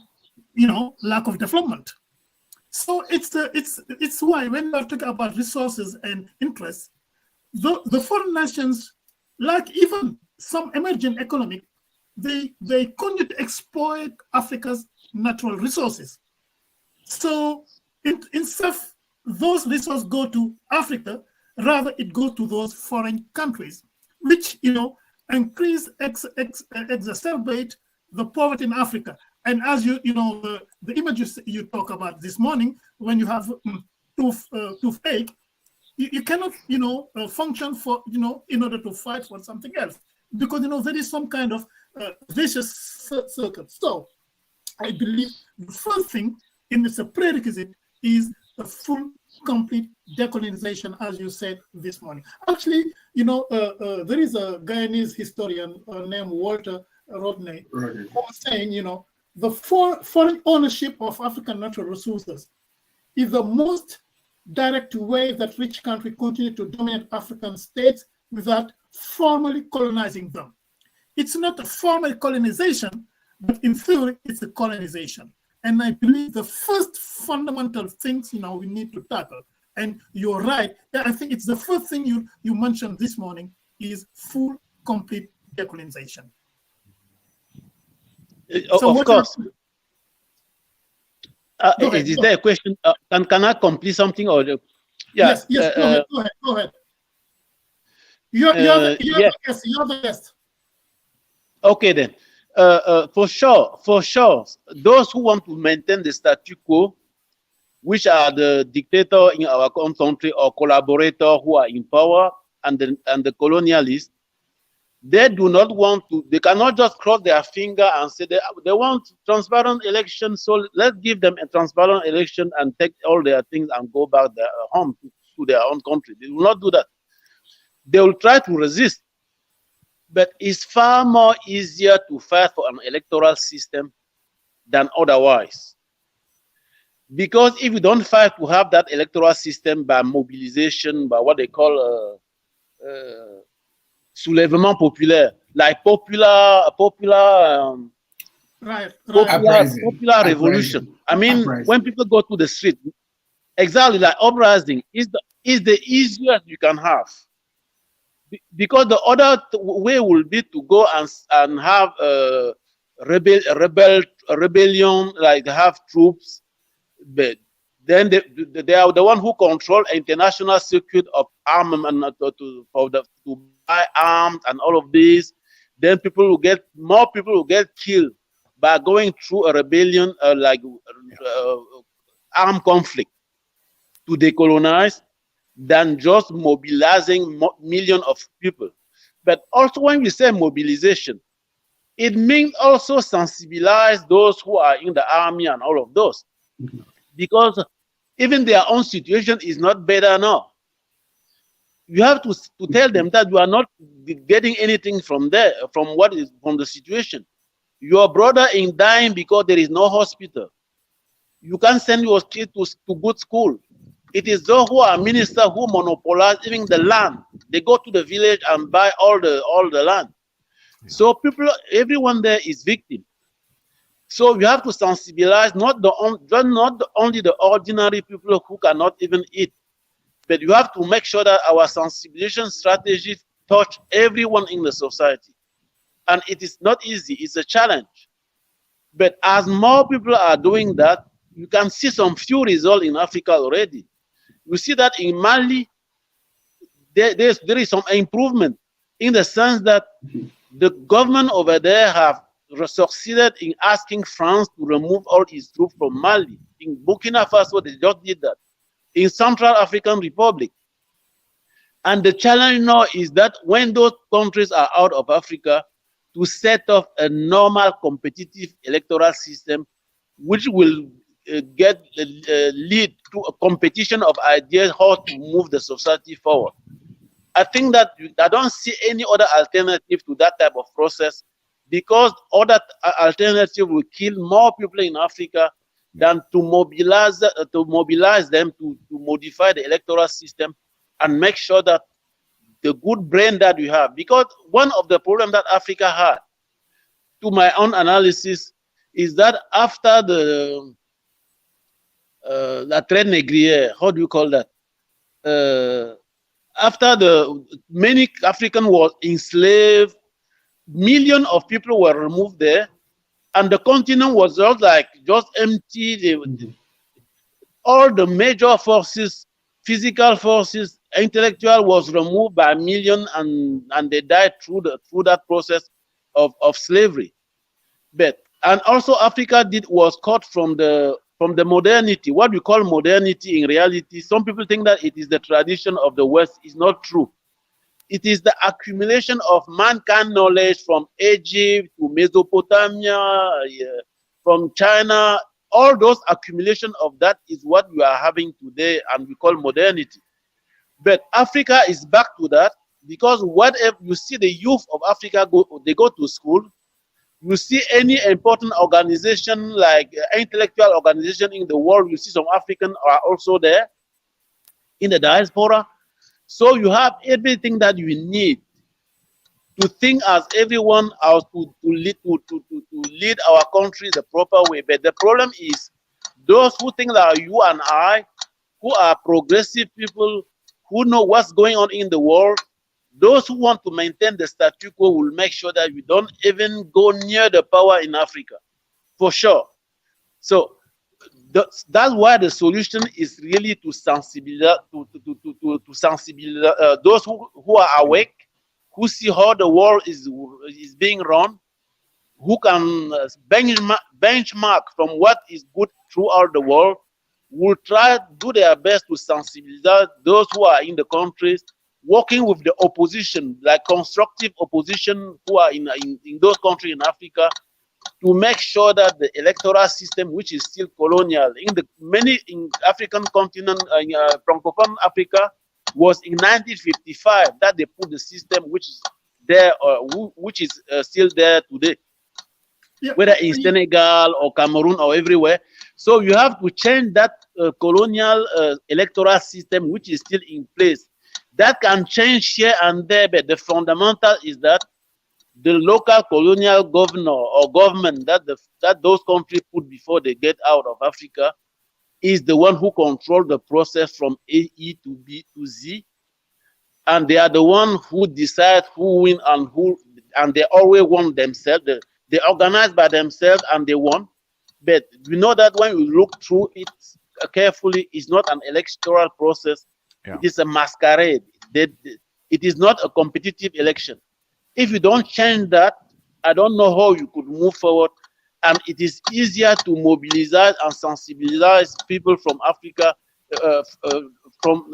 lack of development. So it's why when we are talking about resources and interests, the foreign nations, like even some emerging economy, they continue to exploit Africa's natural resources. So instead of those resources go to Africa, rather it goes to those foreign countries, which increase exacerbate the poverty in Africa. And as the images you talk about this morning, when you have toothache, you cannot function for in order to fight for something else, because there is some kind of vicious circle. So I believe the first thing in this prerequisite is a full, complete decolonization, as you said this morning. Actually, there is a Guyanese historian named Walter Rodney who was saying, the foreign ownership of African natural resources is the most direct way that rich countries continue to dominate African states without formally colonizing them. It's not a formal colonization, but in theory, it's a colonization. And I believe the first fundamental things we need to tackle, and you're right, I think it's the first thing you mentioned this morning, is full, complete decolonization. Of course. Is there a question? Can I complete something? Or yes, go ahead. You're the guest. Okay then. For sure, those who want to maintain the statu quo, which are the dictator in our own country or collaborator who are in power and the colonialists, they do not want to, they cannot just cross their finger and say they want transparent election, so let's give them a transparent election and take all their things and go back home to their own country. They will not do that. They will try to resist. But it's far more easier to fight for an electoral system than otherwise. Because if you don't fight to have that electoral system by mobilization, by what they call soulèvement populaire, like popular revolution. I mean, when people go to the street, exactly like uprising is the easiest you can have. because the other way will be to go and have a rebellion, like have troops, but then they are the one who control international circuit of armament to buy arms and all of this. Then more people will get killed by going through a rebellion, armed conflict to decolonize, than just mobilizing millions of people. But also when we say mobilization, it means also sensibilize those who are in the army and all of those. Because even their own situation is not better now. You have to tell them that you are not getting anything from the situation. Your brother is dying because there is no hospital. You can't send your kid to good school. It is those who are ministers who monopolize even the land. They go to the village and buy all the land. Yeah. So everyone there is victim. So you have to sensibilize not only the ordinary people who cannot even eat, but you have to make sure that our sensibilization strategy touch everyone in the society. And it is not easy, it's a challenge. But as more people are doing that, you can see some few results in Africa already. You see that in Mali, there is some improvement in the sense that the government over there have succeeded in asking France to remove all its troops from Mali. In Burkina Faso, they just did that. In Central African Republic. And the challenge now is that when those countries are out of Africa, to set up a normal competitive electoral system, which will lead to a competition of ideas how to move the society forward. I think that I don't see any other alternative to that type of process, because other alternative will kill more people in Africa than to mobilize them to modify the electoral system and make sure that the good brain that we have. Because one of the problems that Africa had, to my own analysis, is that after the la traite négrière, how do you call that? After the many African was enslaved, millions of people were removed there, and the continent was just empty. All the major forces, physical forces, intellectual was removed by millions, and they died through that process of slavery. And also Africa was caught from the modernity. What we call modernity in reality, some people think that it is the tradition of the West. Is not true. It is the accumulation of mankind knowledge from Egypt to Mesopotamia, from China. All those accumulation of that is what we are having today, and we call modernity. But Africa is back to that, because whatever you see, the youth of Africa they go to school. You see any important organization, like intellectual organization in the world, you see some Africans are also there in the diaspora. So you have everything that you need to think as everyone else to lead our country the proper way. But the problem is those who think that you and I, who are progressive people, who know what's going on in the world, those who want to maintain the status quo will make sure that we don't even go near the power in Africa, for sure. So that's why the solution is really to sensibilize those who are awake, who see how the world is being run, who can benchmark from what is good throughout the world, will try to do their best to sensibilize those who are in the countries, working with the opposition, like constructive opposition who are in those countries in Africa, to make sure that the electoral system, which is still colonial in African continent, Francophone Africa, was in 1955 that they put the system which is there, which is still there today, whether in Senegal or Cameroon or everywhere. So you have to change that colonial electoral system, which is still in place. That can change here and there, but the fundamental is that the local colonial governor or government that those countries put before they get out of Africa is the one who controls the process from A, E to B to Z. and they are the one who decide who win and they always won themselves. They organize by themselves and they won. But we know that when we look through it carefully, it's not an electoral process. Yeah. It is a masquerade. It is not a competitive election. If you don't change that, I don't know how you could move forward. And it is easier to mobilize and sensibilize people from Africa to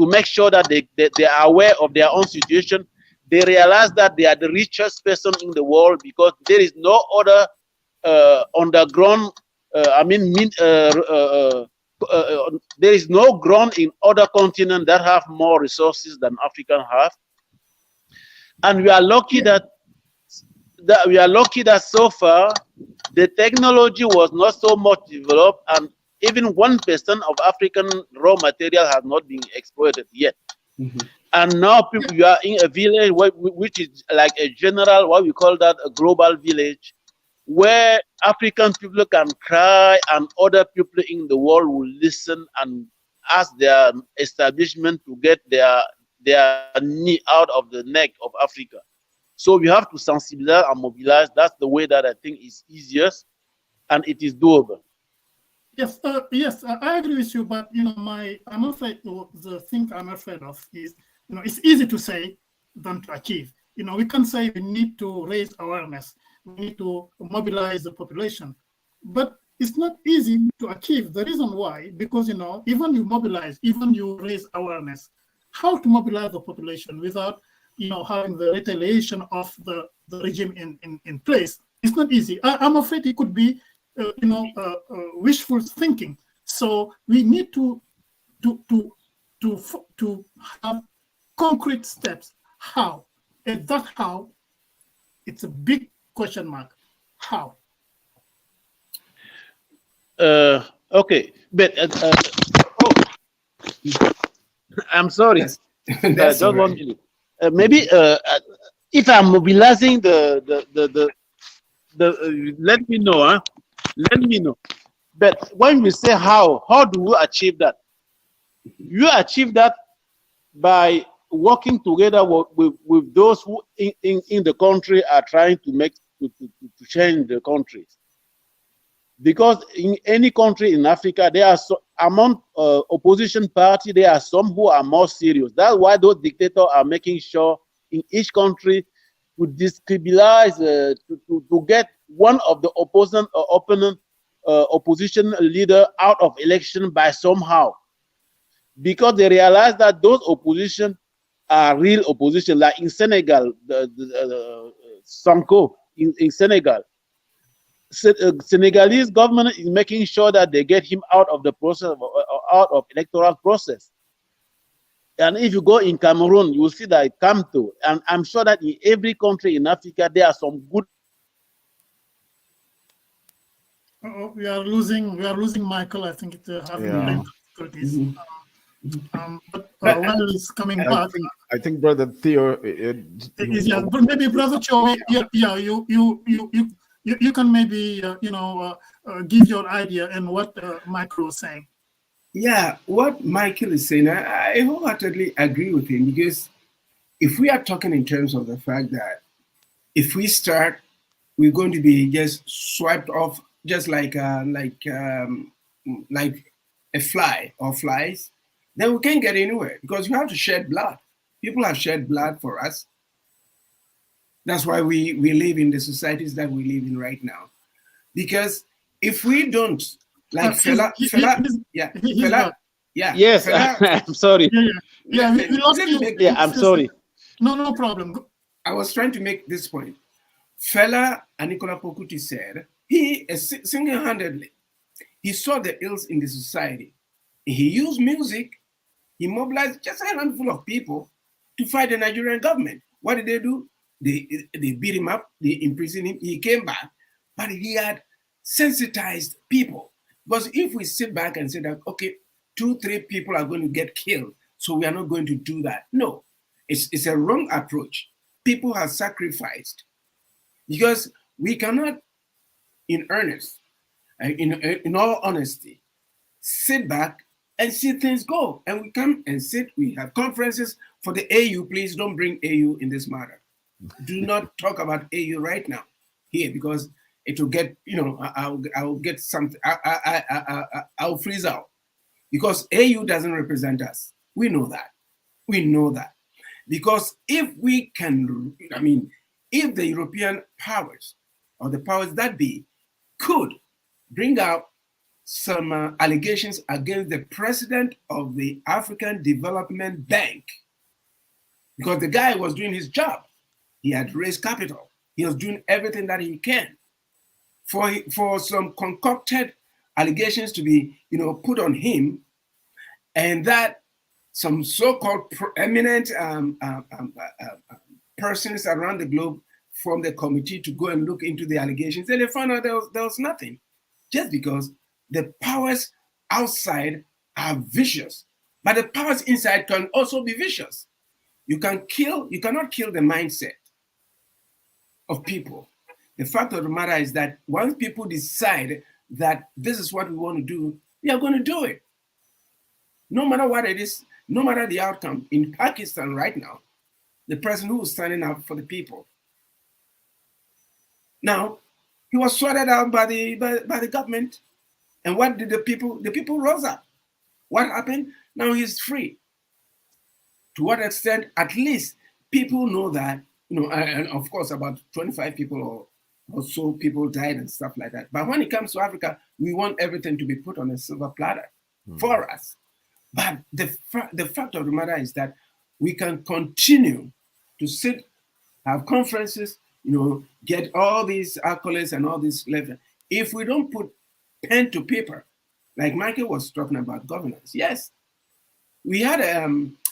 make sure that they are aware of their own situation. They realize that they are the richest person in the world because there is no other underground. There is no ground in other continents that have more resources than Africa have, and we are lucky that so far the technology was not so much developed, and even 1% of African raw material has not been exploited yet. Mm-hmm. And now we are in a village which is like a general, what we call that, a global village, where African people can cry and other people in the world will listen and ask their establishment to get their knee out of the neck of Africa. So we have to sensibilize and mobilize. That's the way that I think is easiest, and it is doable. Yes, yes, I agree with you. But I'm afraid the thing I'm afraid of is, it's easy to say than to achieve. We can say we need to raise awareness, we need to mobilize the population, but it's not easy to achieve. The reason why, because even you mobilize, even you raise awareness, how to mobilize the population without having the retaliation of the regime in place. It's not easy. I'm afraid it could be wishful thinking. So we need to have concrete steps. How? And that how, it's a big question mark. How? Okay, but I'm sorry. Yes. That's Just all right. 1 minute. Maybe if I'm mobilizing let me know, huh? Let me know. But when we say how do we achieve that? You achieve that by working together with those who in the country are trying to change the country. Because in any country in Africa, there are among opposition party, there are some who are more serious. That's why those dictators are making sure in each country to destabilize, to get one of the opposition leader out of election by somehow, because they realize that those opposition are real opposition. Like in Senegal, Sonko in Senegal. Senegalese government is making sure that they get him out of the process, out of electoral process. And if you go in Cameroon, you will see that it comes to. And I'm sure that in every country in Africa, there are some good. We are losing Michael. I think it's having difficulties. Mm-hmm. But while he's coming back, I think Brother Theo. but maybe Brother Cho, you can maybe give your idea and what Michael was saying. Yeah, what Michael is saying, I wholeheartedly agree with him, because if we are talking in terms of the fact that if we start, we're going to be just swiped off, just like a fly or flies, then we can't get anywhere, because we have to shed blood. People have shed blood for us. That's why we live in the societies that we live in right now. Because if we don't, like Fela, Yes, Fela, I'm sorry. We lost you. Yeah, I'm sorry. No problem. I was trying to make this point. Fela and Nicola Pokuti said he single-handedly, he saw the ills in the society. He used music. He mobilized just a handful of people to fight the Nigerian government. What did they do? They beat him up. They imprisoned him. He came back, but he had sensitized people. Because if we sit back and say that, okay, 2-3 people are going to get killed, so we are not going to do that. No, it's a wrong approach. People have sacrificed, because we cannot, in earnest, in all honesty, sit back and see things go. And we come and sit, we have conferences for the AU, please don't bring AU in this matter. Do not talk about AU right now here, because it will get, I'll get something, I'll freeze out, because AU doesn't represent us. We know that. We know that. Because if we can, if the European powers or the powers that be could bring out some allegations against the president of the African Development Bank, because the guy was doing his job. He had raised capital. He was doing everything that he can. For some concocted allegations to be, put on him, and that some so-called eminent persons around the globe formed the committee to go and look into the allegations, and they found out there was nothing, just because the powers outside are vicious, but the powers inside can also be vicious. You cannot kill the mindset of people. The fact of the matter is that once people decide that this is what we want to do, we are going to do it. No matter what it is, no matter the outcome. In Pakistan right now, the president who was standing up for the people, now he was sorted out by the government. And what did the people? The people rose up. What happened? Now he's free. To what extent? At least people know that, and of course about 25 people or so people died and stuff like that. But when it comes to Africa, we want everything to be put on a silver platter for us. But the fact of the matter is that we can continue to sit, have conferences, get all these accolades and all this level. If we don't put pen to paper, like Michael was talking about governance, yes, we had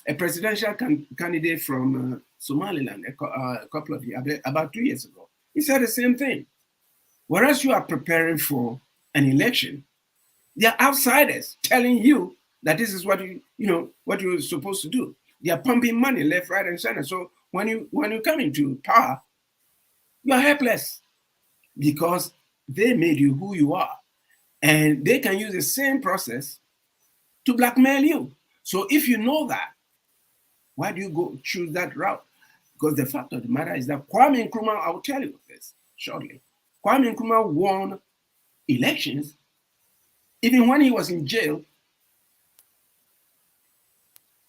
a presidential candidate from Somaliland a couple of years, about 2 years ago. He said the same thing. Whereas you are preparing for an election, they are outsiders telling you that this is what what you're supposed to do. They are pumping money left, right, and center. So when you come into power, you are helpless, because they made you who you are, and they can use the same process to blackmail you. So if you know that, why do you go choose that route? Because the fact of the matter is that Kwame Nkrumah, I will tell you this shortly. Kwame Nkrumah won elections even when he was in jail.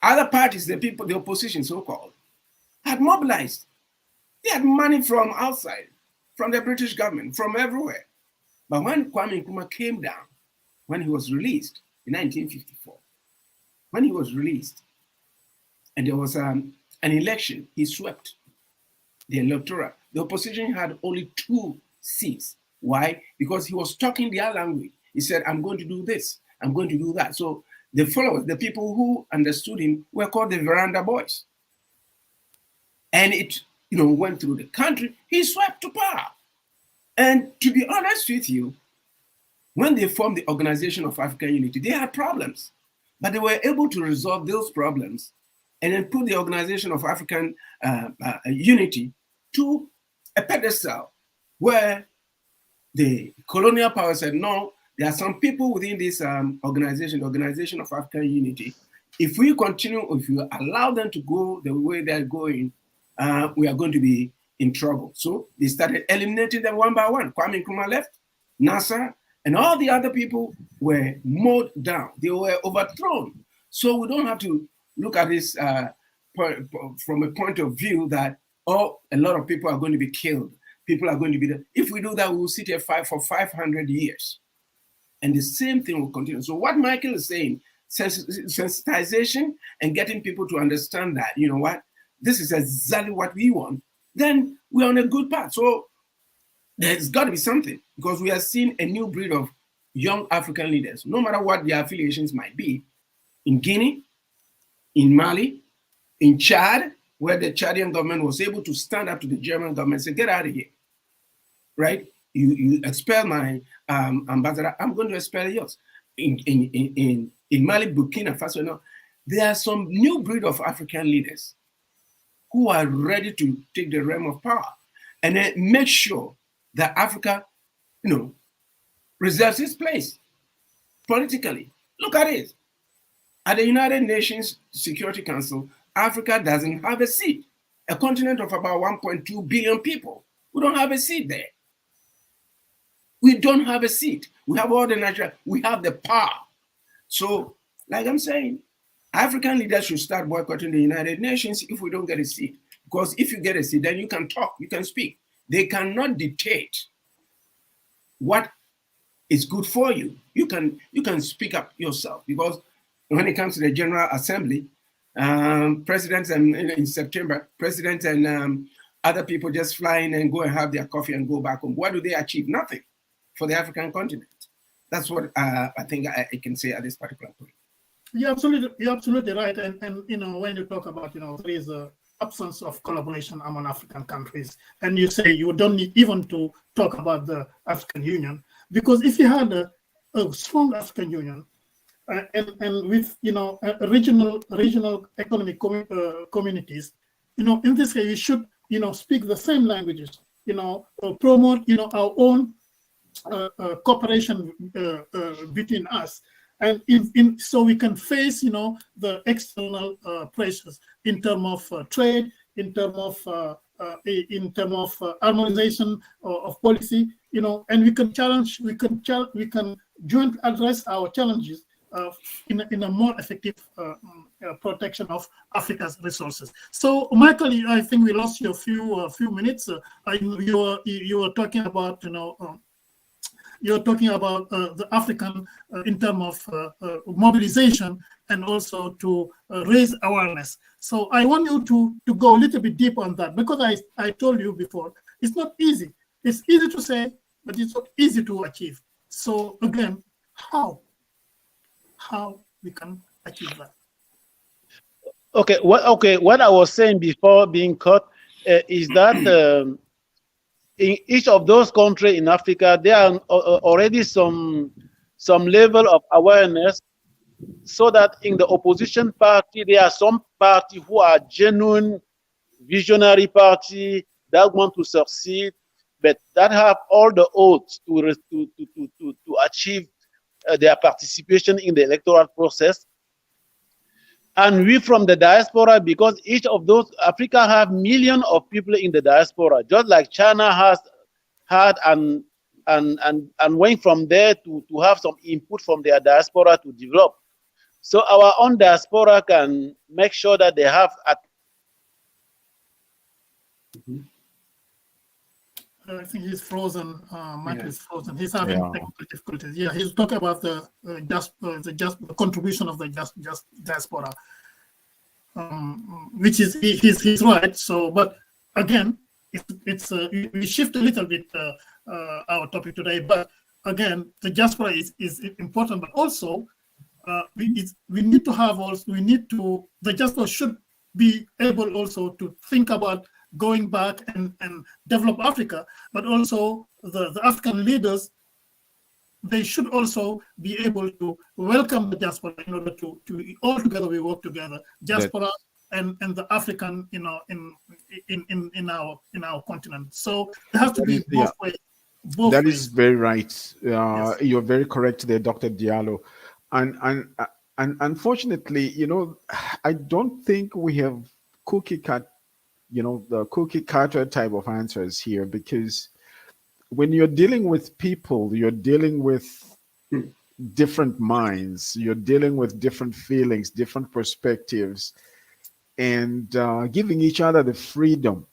Other parties, the people, the opposition so-called, had mobilized. They had money from outside, from the British government, from everywhere. But when Kwame Nkrumah came down, when he was released in 1954, when he was released, and there was an election, he swept the electoral. The opposition had only 2 seats. Why? Because he was talking their language. He said, I'm going to do this, I'm going to do that. So the followers, the people who understood him, were called the Veranda Boys. And it went through the country. He swept to power. And to be honest with you, when they formed the Organization of African Unity, they had problems, but they were able to resolve those problems and then put the Organization of African Unity to a pedestal where the colonial power said, no, there are some people within this organization, the Organization of African Unity. If we continue, if you allow them to go the way they're going, we are going to be in trouble. So they started eliminating them one by one. Kwame Nkrumah left, Nasser, and all the other people were mowed down. They were overthrown. So we don't have to look at this from a point of view that, a lot of people are going to be killed. People are going to be there. If we do that, we will sit here for 500 years. And the same thing will continue. So what Michael is saying, sensitization and getting people to understand that, this is exactly what we want, then we're on a good path. So there's got to be something, because we are seeing a new breed of young African leaders, no matter what their affiliations might be, in Guinea, in Mali, in Chad, where the Chadian government was able to stand up to the German government and say, get out of here, right? You expel my ambassador, I'm going to expel yours. In Mali, Burkina Faso, now, there are some new breed of African leaders who are ready to take the realm of power and then make sure that Africa, reserves its place politically. Look at it. At the United Nations Security Council, Africa doesn't have a seat. A continent of about 1.2 billion people. We don't have a seat there. We don't have a seat. We have all the natural, we have the power. So, like I'm saying, African leaders should start boycotting the United Nations if we don't get a seat. Because if you get a seat, then you can talk, you can speak. They cannot dictate what is good for you. You can speak up yourself, because when it comes to the General Assembly, presidents and in September, presidents and other people just fly in and go and have their coffee and go back home. What do they achieve? Nothing for the African continent. That's what I think I can say at this particular point. You're absolutely right. And you know, when you talk about, you know, there is a absence of collaboration among African countries, and you say you don't need even to talk about the African Union, because if you had a strong African Union and with, you know, regional economic communities, you know, in this case we should, you know, speak the same languages, you know, promote, you know, our own cooperation between us, and so we can face, you know, the external pressures in terms of trade, in terms of harmonization of policy, you know, and we can jointly address our challenges in a more effective protection of Africa's resources. So, Michael, I think we lost you a few minutes. You were talking about, you know. You're talking about the African in terms of mobilization and also to raise awareness. So I want you to go a little bit deep on that, because I told you before, it's not easy. It's easy to say, but it's not easy to achieve. So again, how we can achieve that? Okay, what I was saying before being cut is that in each of those countries in Africa, there are already some level of awareness, so that in the opposition party, there are some party who are genuine visionary party that want to succeed, but that have all the odds to achieve their participation in the electoral process. And we from the diaspora, because each of those, Africa have millions of people in the diaspora, just like China has had and went from there to have some input from their diaspora to develop. So our own diaspora can make sure that they have I think he's frozen. Michael is frozen. He's having technical difficulties. Yeah, he's talking about the contribution of the just diaspora, which is he's right. So, but again, we shift a little bit our topic today. But again, the diaspora is important, but also we need to have the diaspora should be able also to think about going back and develop Africa, but also the African leaders, they should also be able to welcome the diaspora in order to all together we work together, diaspora and the African, you know, in our continent. So it has to be both ways. That is very right. Yes. You're very correct there, Dr. Diallo. And unfortunately, you know, I don't think we have the cookie cutter type of answers here, because when you're dealing with people, you're dealing with different minds, you're dealing with different feelings, different perspectives, and giving each other the freedom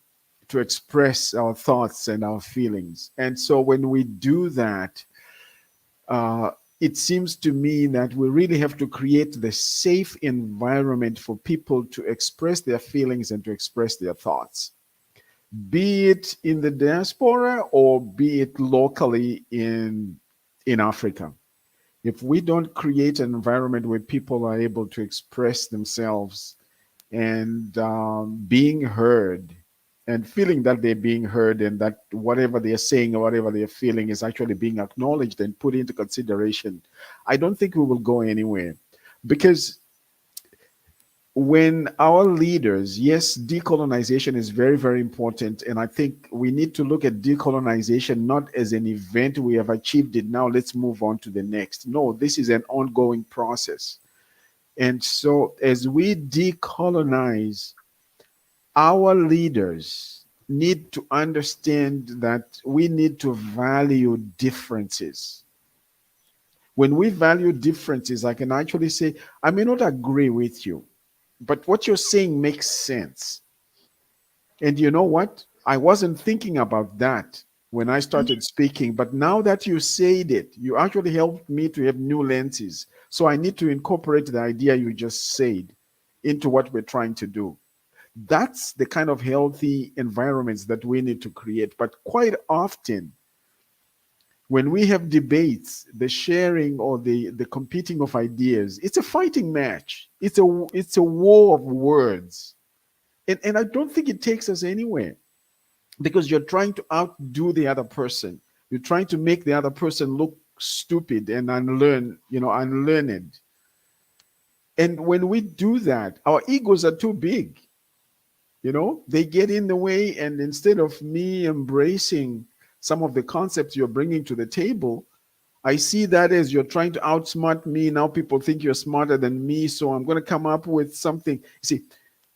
to express our thoughts and our feelings. And so when we do that, it seems to me that we really have to create the safe environment for people to express their feelings and to express their thoughts, be it in the diaspora or be it locally in Africa. If we don't create an environment where people are able to express themselves and being heard and feeling that they're being heard, and that whatever they're saying or whatever they're feeling is actually being acknowledged and put into consideration, I don't think we will go anywhere. Because when our leaders, yes, decolonization is very, very important. And I think we need to look at decolonization not as an event. We have achieved it, now let's move on to the next. No, this is an ongoing process. And so as we decolonize, our leaders need to understand that we need to value differences. When we value differences, I can actually say, I may not agree with you, but what you're saying makes sense. And you know what? I wasn't thinking about that when I started speaking, but now that you said it, you actually helped me to have new lenses. So I need to incorporate the idea you just said into what we're trying to do. That's the kind of healthy environments that we need to create. But quite often, when we have debates, the sharing or the competing of ideas, it's a fighting match. It's a war of words. And I don't think it takes us anywhere, because you're trying to outdo the other person. You're trying to make the other person look stupid and unlearned. And when we do that, our egos are too big. They get in the way, and instead of me embracing some of the concepts you're bringing to the table, I see that as you're trying to outsmart me. Now people think you're smarter than me, so I'm going to come up with something. See,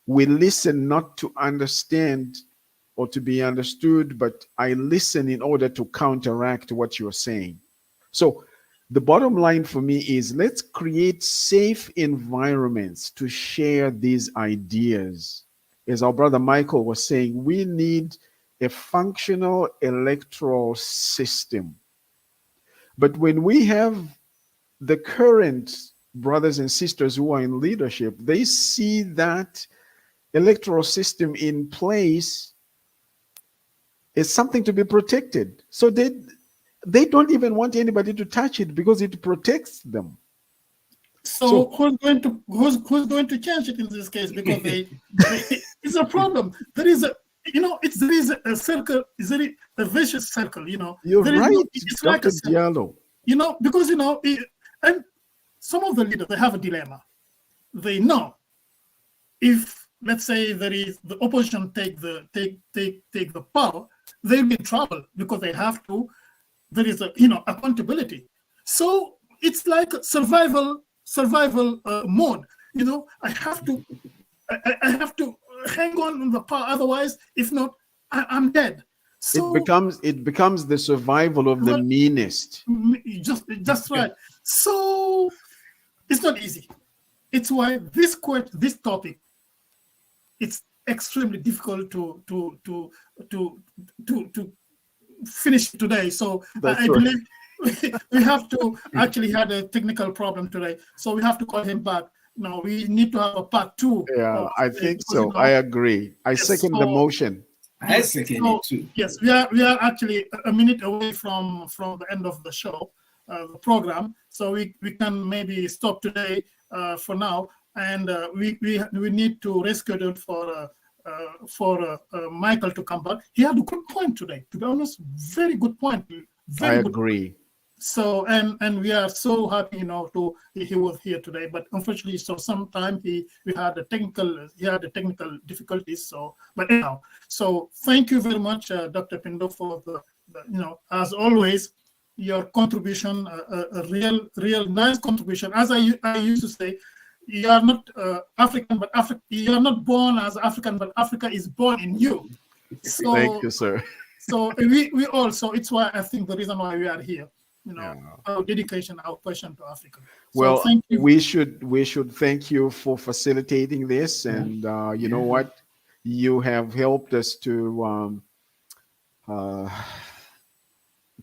we listen not to understand or to be understood, but I listen in order to counteract what you're saying. So the bottom line for me is, let's create safe environments to share these ideas. As our brother Michael was saying, we need a functional electoral system. But when we have the current brothers and sisters who are in leadership, they see that electoral system in place is something to be protected. So they don't even want anybody to touch it because it protects them. So who's going to change it in this case? Because it's a problem. There is a circle. Is there a vicious circle? You're right, it's Dr. like a circle. Diallo. Because and some of the leaders, they have a dilemma. They know if, let's say, there is the opposition take the power, they'll be in trouble because they have to. There is accountability. So it's like survival mode. I have to hang on in the power. Otherwise, if not, I'm dead. So it becomes the survival of the meanest. Just right. So it's not easy. It's why this topic, it's extremely difficult to finish today. So I believe we have to actually had a technical problem today. So we have to call him back. No, we need to have a part 2. Yeah, I think so. I agree. I second the motion. I second it too. Yes, we are actually a minute away from the end of the show, the program. So we can maybe stop today for now, and we need to reschedule for Michael to come back. He had a good point today. To be honest, very good point. I agree. So and we are so happy, he was here today. But unfortunately, so sometime he had technical difficulties. So, but anyhow, so thank you very much, Dr. Pindo, for the as always, your contribution, a real nice contribution. As I used to say, you are not African, but you are not born as African, but Africa is born in you. So, thank you, sir. So we also, it's why I think the reason why we are here. Our dedication, our passion to Africa. So well, thank you. we should thank you for facilitating this, and you know what, you have helped us to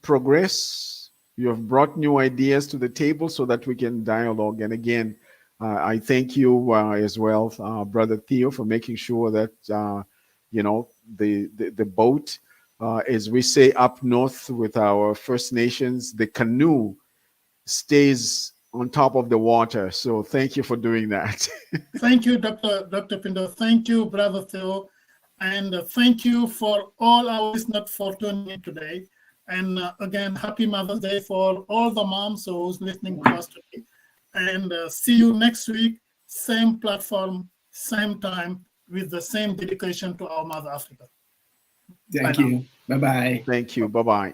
progress. You have brought new ideas to the table so that we can dialogue. And again, I thank you as well, Brother Theo, for making sure that the boat. As we say up north with our First Nations, the canoe stays on top of the water. So thank you for doing that. Thank you, Dr. Pindo. Thank you, Brother Theo. And thank you for all our listeners for tuning in today. And again, happy Mother's Day for all the moms who's listening to us today. And see you next week, same platform, same time, with the same dedication to our Mother Africa. Thank you. Bye-bye. Thank you. Bye-bye.